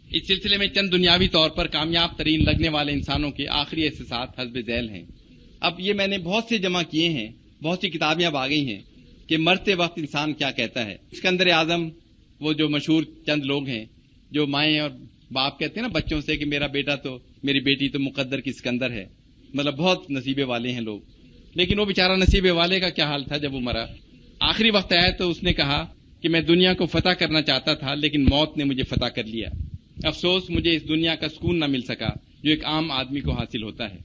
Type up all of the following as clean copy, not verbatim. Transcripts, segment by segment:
اس سلسلے میں چند دنیاوی طور پر کامیاب ترین لگنے والے انسانوں کے آخری احساسات حسب ذیل ہیں۔ اب یہ میں نے بہت سے جمع کیے ہیں، بہت سی کتابیں اب آ گئی ہیں کہ مرتے وقت انسان کیا کہتا ہے۔ اسکندر اعظم، وہ جو مشہور چند لوگ ہیں جو مائیں اور باپ کہتے ہیں نا بچوں سے کہ میرا بیٹا تو، میری بیٹی تو مقدر کی اسکندر ہے، مطلب بہت نصیبے والے ہیں لوگ، لیکن وہ بیچارہ نصیبے والے کا کیا حال تھا جب وہ مرا۔ آخری وقت آیا تو اس نے کہا کہ میں دنیا کو فتح کرنا چاہتا تھا لیکن موت نے مجھے فتح کر لیا، افسوس مجھے اس دنیا کا سکون نہ مل سکا جو ایک عام آدمی کو حاصل ہوتا ہے۔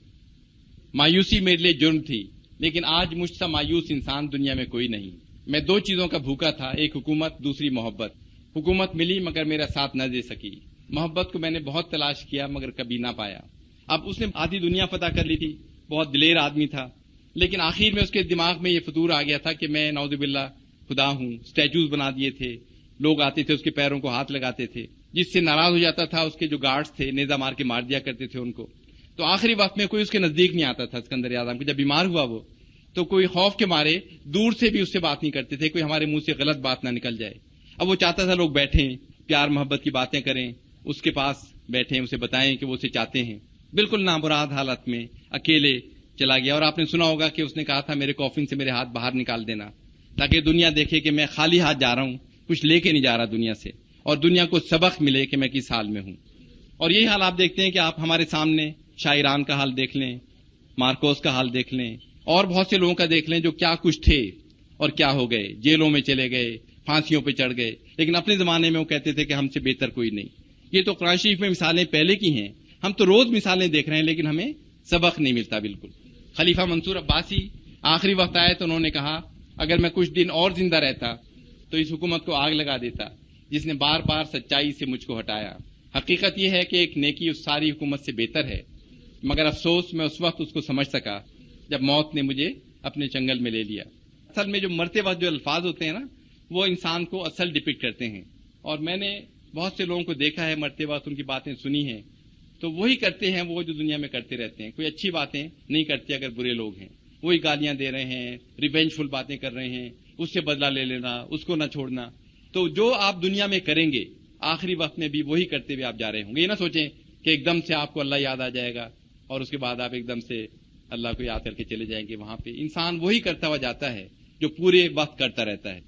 مایوسی میرے لیے جرم تھی، لیکن آج مجھ سا مایوس انسان دنیا میں کوئی نہیں۔ میں دو چیزوں کا بھوکا تھا، ایک حکومت، دوسری محبت۔ حکومت ملی مگر میرا ساتھ نہ دے سکی، محبت کو میں نے بہت تلاش کیا مگر کبھی نہ پایا۔ اب اس نے آدھی دنیا فتح کر لی تھی، بہت دلیر آدمی تھا، لیکن آخر میں اس کے دماغ میں یہ فطور آ گیا تھا کہ میں نعوذ باللہ خدا ہوں۔ سٹیچوز بنا دیے تھے، لوگ آتے تھے اس کے پیروں کو ہاتھ لگاتے تھے، جس سے ناراض ہو جاتا تھا اس کے جو گارڈز تھے نیزہ مار کے مار دیا کرتے تھے ان کو۔ تو آخری وقت میں کوئی اس کے نزدیک نہیں آتا تھا اسکندر اعظم کو۔ جب بیمار ہوا وہ تو کوئی خوف کے مارے دور سے بھی اس سے بات نہیں کرتے تھے، کوئی ہمارے منہ سے غلط بات نہ نکل جائے۔ اب وہ چاہتا تھا لوگ بیٹھیں، پیار محبت کی باتیں کریں، اس کے پاس بیٹھیں، اسے بتائیں کہ وہ اسے چاہتے ہیں۔ بالکل نامراد حالت میں اکیلے چلا گیا، اور آپ نے سنا ہوگا کہ اس نے کہا تھا میرے کافن سے میرے ہاتھ باہر نکال دینا تاکہ دنیا دیکھے کہ میں خالی ہاتھ جا رہا ہوں، کچھ لے کے نہیں جا رہا دنیا سے، اور دنیا کو سبق ملے کہ میں کس حال میں ہوں۔ اور یہی حال آپ دیکھتے ہیں کہ آپ ہمارے سامنے شاعران کا حال دیکھ لیں، مارکوس کا حال دیکھ لیں، اور بہت سے لوگوں کا دیکھ لیں جو کیا کچھ تھے اور کیا ہو گئے، جیلوں میں چلے گئے، پھانسیوں پہ چڑھ گئے، لیکن اپنے زمانے میں وہ کہتے تھے کہ ہم سے بہتر کوئی نہیں۔ یہ تو قرآن شریف میں مثالیں پہلے کی ہیں، ہم تو روز مثالیں دیکھ رہے ہیں لیکن ہمیں سبق نہیں ملتا بالکل۔ خلیفہ منصور عباسی آخری وقت آئے تو انہوں نے کہا اگر میں کچھ دن اور زندہ رہتا تو اس حکومت کو آگ لگا دیتا جس نے بار بار سچائی سے مجھ کو ہٹایا۔ حقیقت یہ ہے کہ ایک نیکی اس ساری حکومت سے بہتر ہے، مگر افسوس میں اس وقت اس کو سمجھ سکا جب موت نے مجھے اپنے چنگل میں لے لیا۔ اصل میں جو مرتے وقت جو الفاظ ہوتے ہیں نا وہ انسان کو اصل ڈپکٹ کرتے ہیں، اور میں نے بہت سے لوگوں کو دیکھا ہے مرتے وقت ان کی باتیں سنی ہیں، تو وہی کرتے ہیں وہ جو دنیا میں کرتے رہتے ہیں، کوئی اچھی باتیں نہیں کرتے اگر برے لوگ ہیں، وہی گالیاں دے رہے ہیں، ریونجفل باتیں کر رہے ہیں، اس سے بدلہ لے لینا، اس کو نہ چھوڑنا۔ تو جو آپ دنیا میں کریں گے آخری وقت میں بھی وہی کرتے ہوئے آپ جا رہے ہوں گے۔ یہ نہ سوچیں کہ ایک دم سے آپ کو اللہ یاد آ جائے گا اور اس کے بعد آپ ایک دم سے اللہ کو یاد کر کے چلے جائیں گے وہاں پہ۔ انسان وہی کرتا ہوا جاتا ہے جو پورے وقت کرتا رہتا ہے۔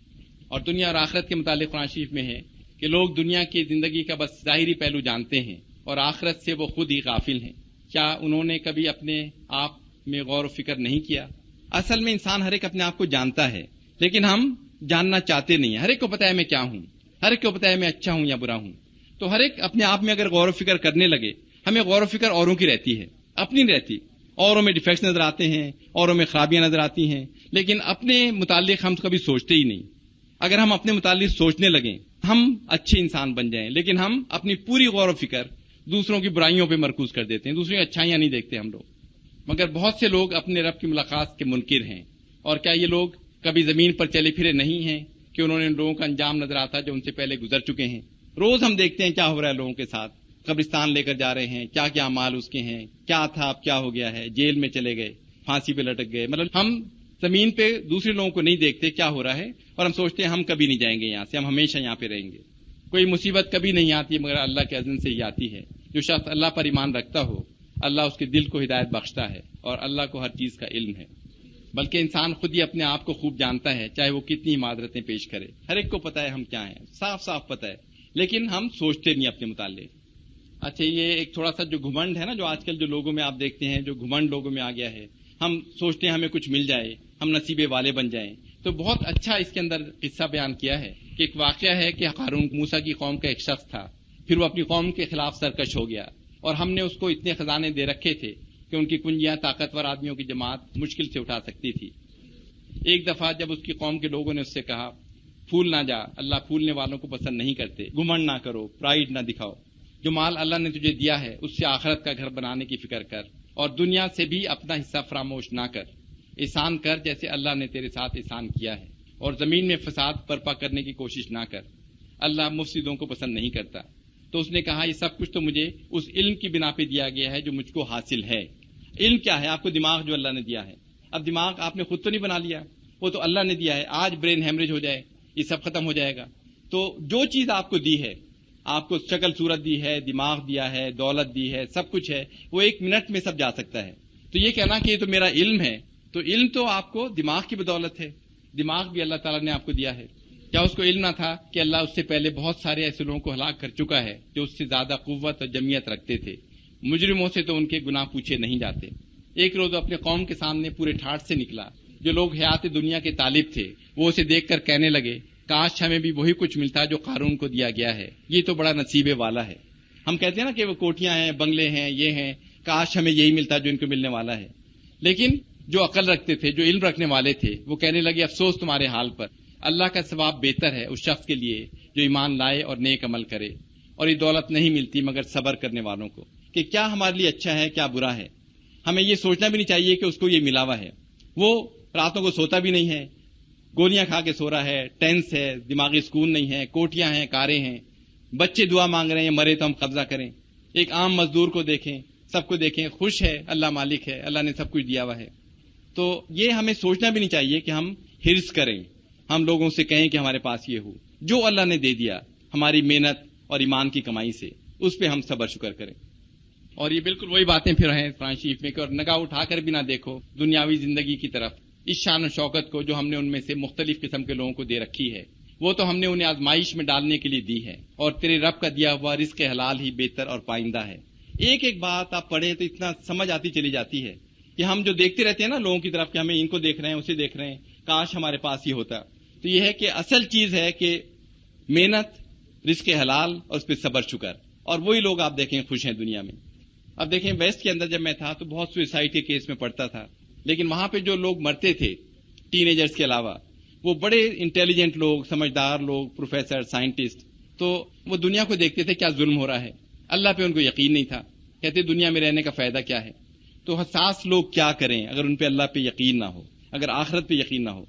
اور دنیا اور آخرت کے متعلق قرآن شریف میں ہے کہ لوگ دنیا کی زندگی کا بس ظاہری پہلو جانتے ہیں اور آخرت سے وہ خود ہی غافل ہیں۔ کیا انہوں نے کبھی اپنے آپ میں غور و فکر نہیں کیا؟ اصل میں انسان ہر ایک اپنے آپ کو جانتا ہے، لیکن ہم جاننا چاہتے نہیں ہیں۔ ہر ایک کو پتا ہے میں کیا ہوں، ہر ایک کو پتا ہے میں اچھا ہوں یا برا ہوں۔ تو ہر ایک اپنے آپ میں اگر غور و فکر کرنے لگے، ہمیں غور و فکر اوروں کی رہتی ہے، اپنی نہیں رہتی۔ اوروں میں ڈیفیکٹس نظر آتے ہیں، اوروں میں خرابیاں نظر آتی ہیں، لیکن اپنے متعلق ہم کبھی سوچتے ہی نہیں۔ اگر ہم اپنے متعلق سوچنے لگیں ہم اچھے انسان بن جائیں، لیکن ہم اپنی پوری غور و فکر دوسروں کی برائیوں پہ مرکوز کر دیتے ہیں، دوسروں کی اچھائیاں نہیں دیکھتے ہم لوگ۔ مگر بہت سے لوگ اپنے رب کی ملاقات کے منکر ہیں، اور کیا یہ لوگ کبھی زمین پر چلے پھرے نہیں ہیں کہ انہوں نے ان لوگوں کا انجام نظر آتا جو ان سے پہلے گزر چکے ہیں؟ روز ہم دیکھتے ہیں کیا ہو رہا ہے لوگوں کے ساتھ، قبرستان لے کر جا رہے ہیں، کیا کیا اعمال اس کے ہیں، کیا تھا اب کیا ہو گیا ہے، جیل میں چلے گئے، پھانسی پہ لٹک گئے۔ مطلب ہم زمین پہ دوسرے لوگوں کو نہیں دیکھتے کیا ہو رہا ہے، اور ہم سوچتے ہیں ہم کبھی نہیں جائیں گے یہاں سے، ہم ہمیشہ یہاں پہ رہیں گے۔ کوئی مصیبت کبھی نہیں آتی مگر اللہ کے اذن سے ہی آتی ہے۔ جو شخص اللہ پر ایمان رکھتا ہو اللہ اس کے دل کو ہدایت بخشتا ہے، اور اللہ کو ہر چیز کا علم ہے۔ بلکہ انسان خود ہی اپنے آپ کو خوب جانتا ہے، چاہے وہ کتنی معذرتیں پیش کرے۔ ہر ایک کو پتا ہے ہم کیا ہیں، صاف صاف پتا ہے، لیکن ہم سوچتے نہیں اپنے متعلق۔ اچھا، یہ ایک تھوڑا سا جو گھمنڈ ہے نا، جو آج کل جو لوگوں میں آپ دیکھتے ہیں، جو گھمنڈ لوگوں میں آ گیا ہے، ہم سوچتے ہیں ہمیں کچھ مل جائے، ہم نصیبے والے بن جائیں۔ تو بہت اچھا اس کے اندر قصہ بیان کیا ہے کہ ایک واقعہ ہے کہ ہارون موسیٰ کی قوم کا ایک شخص تھا، پھر وہ اپنی قوم کے خلاف سرکش ہو گیا، اور ہم نے اس کو اتنے خزانے دے رکھے تھے کہ ان کی کنجیاں طاقتور آدمیوں کی جماعت مشکل سے اٹھا سکتی تھی۔ ایک دفعہ جب اس کی قوم کے لوگوں نے اس سے کہا پھول نہ جا، اللہ پھولنے والوں کو پسند نہیں کرتے، گھمنڈ نہ کرو، پرائیڈ نہ دکھاؤ، جو مال اللہ نے تجھے دیا ہے اس سے آخرت کا گھر بنانے کی فکر کر، اور دنیا سے بھی اپنا حصہ فراموش نہ کر، احسان کر جیسے اللہ نے تیرے ساتھ احسان کیا ہے، اور زمین میں فساد برپا کرنے کی کوشش نہ کر، اللہ مفسدوں کو پسند نہیں کرتا۔ تو اس نے کہا یہ سب کچھ تو مجھے اس علم کی بنا پہ دیا گیا ہے جو مجھ کو حاصل ہے۔ علم کیا ہے؟ آپ کو دماغ جو اللہ نے دیا ہے۔ اب دماغ آپ نے خود تو نہیں بنا لیا، وہ تو اللہ نے دیا ہے۔ آج برین ہیمریج ہو جائے یہ سب ختم ہو جائے گا۔ تو جو چیز آپ کو دی ہے آپ کو شکل صورت دی ہے، دماغ دیا ہے، دولت دی ہے، سب کچھ ہے، وہ 1 منٹ میں سب جا سکتا ہے. تو یہ کہنا کہ یہ تو میرا علم ہے، تو علم تو آپ کو دماغ کی بدولت ہے. دماغ بھی اللہ تعالیٰ نے آپ کو دیا ہے. کیا اس کو علم نہ تھا کہ اللہ اس سے پہلے بہت سارے ایسے لوگوں کو ہلاک کر چکا ہے جو اس سے زیادہ قوت اور جمعیت رکھتے تھے؟ مجرموں سے تو ان کے گناہ پوچھے نہیں جاتے. ایک روز اپنے قوم کے سامنے پورے ٹھاٹھ سے نکلا. جو لوگ حیات دنیا کے طالب تھے وہ اسے دیکھ کر کہنے لگے کاش ہمیں بھی وہی کچھ ملتا جو قارون کو دیا گیا ہے، یہ تو بڑا نصیبے والا ہے. ہم کہتے ہیں نا کہ وہ کوٹیاں ہیں، بنگلے ہیں، یہ ہیں، کاش ہمیں یہی ملتا جو ان کو ملنے والا ہے. لیکن جو عقل رکھتے تھے، جو علم رکھنے والے تھے، وہ کہنے لگے افسوس تمہارے حال پر، اللہ کا ثواب بہتر ہے اس شخص کے لیے جو ایمان لائے اور نیک عمل کرے. اور یہ دولت نہیں ملتی مگر صبر کرنے والوں کو، کہ کیا ہمارے لیے اچھا ہے کیا برا ہے. ہمیں یہ سوچنا بھی نہیں چاہیے کہ اس کو یہ ملا ہوا ہے. وہ راتوں کو سوتا بھی نہیں ہے، گولیاں کھا کے سو رہا ہے، ٹینس ہے، دماغی سکون نہیں ہے، کوٹیاں ہیں، کاریں ہیں، بچے دعا مانگ رہے ہیں مرے تو ہم قبضہ کریں. ایک عام مزدور کو دیکھیں، سب کو دیکھیں، خوش ہے، اللہ مالک ہے، اللہ نے سب کچھ دیا ہوا ہے. تو یہ ہمیں سوچنا بھی نہیں چاہیے کہ ہم حرص کریں، ہم لوگوں سے کہیں کہ ہمارے پاس یہ ہو. جو اللہ نے دے دیا ہماری محنت اور ایمان کی کمائی سے، اس پہ ہم صبر شکر کریں. اور یہ بالکل وہی باتیں پھر ہیں قرآن شریف میں کہ اور نگاہ اٹھا کر بھی نہ دیکھو دنیاوی زندگی کی طرف، اس شان و شوکت کو جو ہم نے ان میں سے مختلف قسم کے لوگوں کو دے رکھی ہے، وہ تو ہم نے انہیں آزمائش میں ڈالنے کے لیے دی ہے. اور تیرے رب کا دیا ہوا رزق حلال ہی بہتر اور پائندہ ہے. ایک ایک بات آپ پڑھیں تو اتنا سمجھ آتی چلی جاتی ہے کہ ہم جو دیکھتے رہتے ہیں نا لوگوں کی طرف کہ ہمیں ان کو دیکھ رہے ہیں، اسے دیکھ رہے ہیں، کاش ہمارے پاس یہ ہوتا. تو یہ ہے کہ اصل چیز ہے کہ محنت، رزق حلال اور اس پہ صبر شکر. اور وہی لوگ آپ دیکھیں خوش ہیں دنیا میں. اب دیکھیں ویسٹ کے اندر جب میں تھا تو بہت سوئسائڈ کے کیس میں پڑھتا تھا، لیکن وہاں پہ جو لوگ مرتے تھے ٹین ایجرز کے علاوہ، وہ بڑے انٹیلیجنٹ لوگ، سمجھدار لوگ، پروفیسر، سائنٹسٹ، تو وہ دنیا کو دیکھتے تھے کیا ظلم ہو رہا ہے. اللہ پہ ان کو یقین نہیں تھا، کہتے دنیا میں رہنے کا فائدہ کیا ہے. تو حساس لوگ کیا کریں اگر ان پہ اللہ پہ یقین نہ ہو، اگر آخرت پہ یقین نہ ہو.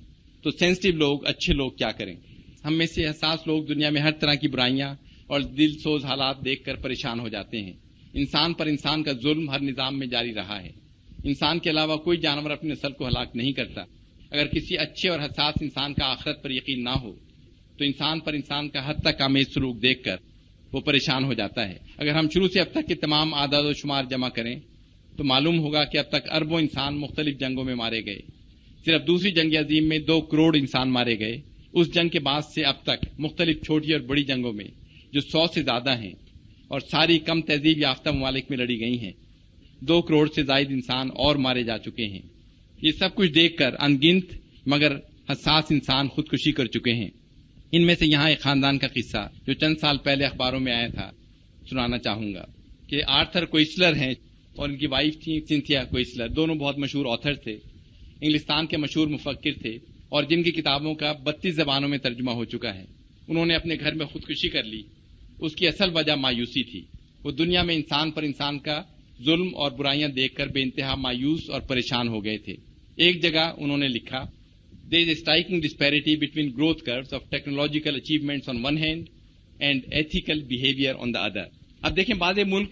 تو سینسٹیو لوگ، اچھے لوگ کیا کریں. ہم میں سے حساس لوگ دنیا میں ہر طرح کی برائیاں اور دل سوز حالات دیکھ کر پریشان ہو جاتے ہیں. انسان پر انسان کا ظلم ہر نظام میں جاری رہا ہے. انسان کے علاوہ کوئی جانور اپنی نسل کو ہلاک نہیں کرتا. اگر کسی اچھے اور حساس انسان کا آخرت پر یقین نہ ہو تو انسان پر انسان کا حد تک آمیز سلوک دیکھ کر وہ پریشان ہو جاتا ہے. اگر ہم شروع سے اب تک کے تمام اعداد و شمار جمع کریں تو معلوم ہوگا کہ اب تک اربوں انسان مختلف جنگوں میں مارے گئے. صرف دوسری جنگ عظیم میں 2 کروڑ انسان مارے گئے. اس جنگ کے بعد سے اب تک مختلف چھوٹی اور بڑی جنگوں میں جو 100 سے زیادہ ہیں اور ساری کم تہذیب یافتہ ممالک میں لڑی گئی ہیں، 2 کروڑ سے زائد انسان اور مارے جا چکے ہیں. یہ سب کچھ دیکھ کر ان گنت مگر حساس انسان خودکشی کر چکے ہیں. ان میں سے یہاں ایک خاندان کا قصہ جو چند سال پہلے اخباروں میں آیا تھا سنانا چاہوں گا کہ آرتھر کوئسلر ہیں اور ان کی وائف تھی سنتھیا کوئسلر. دونوں بہت مشہور آتھر تھے، انگلستان کے مشہور مفکر تھے اور جن کی کتابوں کا 32 زبانوں میں ترجمہ ہو چکا ہے. انہوں نے اپنے گھر میں خودکشی کر لی. اس کی اصل وجہ مایوسی تھی. وہ دنیا میں انسان پر انسان کا ظلم اور برائیاں دیکھ کر بے انتہا مایوس اور پریشان ہو گئے تھے. ایک جگہ انہوں نے لکھا There is a striking disparity between growth curves of technological achievements on one hand and ethical behavior on the other. اب دیکھیں بعض ملک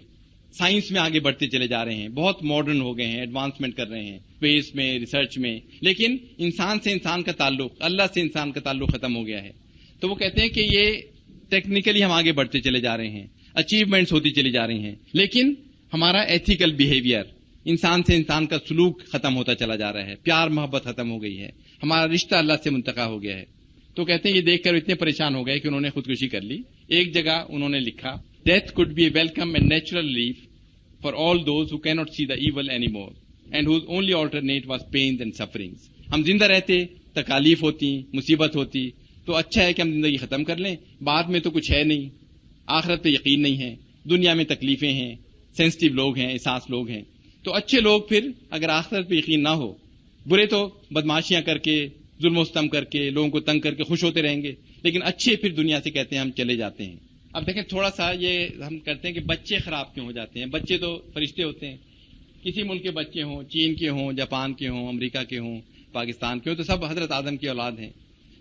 سائنس میں آگے بڑھتے چلے جا رہے ہیں، بہت ماڈرن ہو گئے ہیں، ایڈوانسمنٹ کر رہے ہیں اسپیس میں، ریسرچ میں، لیکن انسان سے انسان کا تعلق، اللہ سے انسان کا تعلق ختم ہو گیا ہے. تو وہ کہتے ہیں کہ یہ ٹیکنیکلی ہم آگے بڑھتے چلے جا رہے ہیں، اچیومنٹس ہوتی چلی جا رہی ہیں، لیکن ہمارا ایتھیکل بیہیویئر، انسان سے انسان کا سلوک ختم ہوتا چلا جا رہا ہے، پیار محبت ختم ہو گئی ہے، ہمارا رشتہ اللہ سے منتقل ہو گیا ہے. تو کہتے ہیں یہ دیکھ کر اتنے پریشان ہو گئے کہ انہوں نے خودکشی کر لی. ایک جگہ انہوں نے لکھا death could be a welcome and natural relief for all those who cannot see the evil anymore and whose only alternate was pains and sufferings. ہم زندہ رہتے، تکالیف ہوتی، مصیبت ہوتی تو اچھا ہے کہ ہم زندگی ختم کر لیں، بعد میں تو کچھ ہے نہیں، آخرت پہ یقین نہیں ہے، دنیا میں تکلیفیں ہیں، سینسٹیو لوگ ہیں، احساس لوگ ہیں. تو اچھے لوگ پھر اگر آخرت پہ یقین نہ ہو، برے تو بدماشیاں کر کے، ظلم و ستم کر کے، لوگوں کو تنگ کر کے خوش ہوتے رہیں گے، لیکن اچھے پھر دنیا سے کہتے ہیں ہم چلے جاتے ہیں. اب دیکھیں تھوڑا سا یہ ہم کرتے ہیں کہ بچے خراب کیوں ہو جاتے ہیں. بچے تو فرشتے ہوتے ہیں. کسی ملک کے بچے ہوں، چین کے ہوں، جاپان کے ہوں، امریکہ کے ہوں، پاکستان کے ہوں، تو سب حضرت آدم کی اولاد ہیں.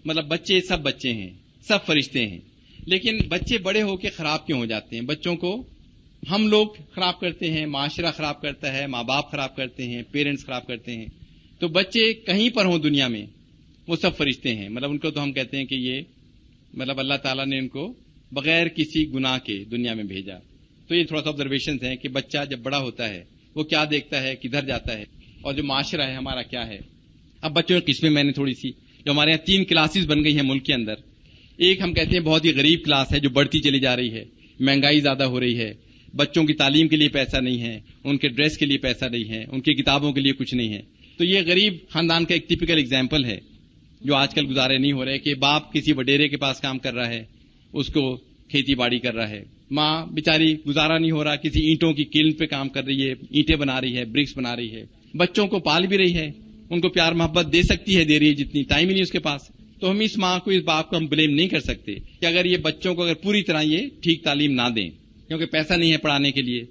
مطلب بچے سب بچے ہیں، سب فرشتے ہیں. لیکن بچے بڑے ہو کے خراب کیوں ہو جاتے ہیں؟ بچوں کو ہم لوگ خراب کرتے ہیں، معاشرہ خراب کرتا ہے، ماں باپ خراب کرتے ہیں، پیرنٹس خراب کرتے ہیں. تو بچے کہیں پر ہوں دنیا میں وہ سب فرشتے ہیں. مطلب ان کو تو ہم کہتے ہیں کہ یہ مطلب اللہ تعالیٰ نے ان کو بغیر کسی گناہ کے دنیا میں بھیجا. تو یہ تھوڑا سا آبزرویشنز ہیں کہ بچہ جب بڑا ہوتا ہے وہ کیا دیکھتا ہے, کدھر جاتا ہے, اور جو معاشرہ ہے ہمارا کیا ہے. اب بچوں کی قسمیں میں نے تھوڑی سی, جو ہمارے یہاں 3 کلاسز بن گئی ہیں ملک کے اندر. ایک ہم کہتے ہیں بہت ہی غریب کلاس ہے جو بڑھتی چلی جا رہی ہے, مہنگائی زیادہ ہو رہی ہے, بچوں کی تعلیم کے لیے پیسہ نہیں ہے, ان کے ڈریس کے لیے پیسہ نہیں ہے, ان کی کتابوں کے لیے کچھ نہیں ہے. تو یہ غریب خاندان کا ایک ٹپیکل ایگزامپل ہے جو آج کل گزارے نہیں ہو رہے کہ باپ کسی وڈیرے کے پاس کام کر رہا ہے, اس کو کھیتی باڑی کر رہا ہے, ماں بیچاری گزارا نہیں ہو رہا, کسی اینٹوں کی کلن پہ کام کر رہی ہے, اینٹیں بنا رہی ہے, برکس بنا رہی ہے, بچوں کو پال بھی رہی ہے, ان کو پیار محبت دے سکتی ہے, دے رہی ہے جتنی, ٹائم ہی نہیں اس کے پاس. تو ہم اس ماں کو, اس باپ کو ہم بلیم نہیں کر سکتے کہ اگر یہ بچوں کو اگر پوری طرح یہ ٹھیک تعلیم نہ دیں کیونکہ پیسہ نہیں ہے پڑھانے کے لیے,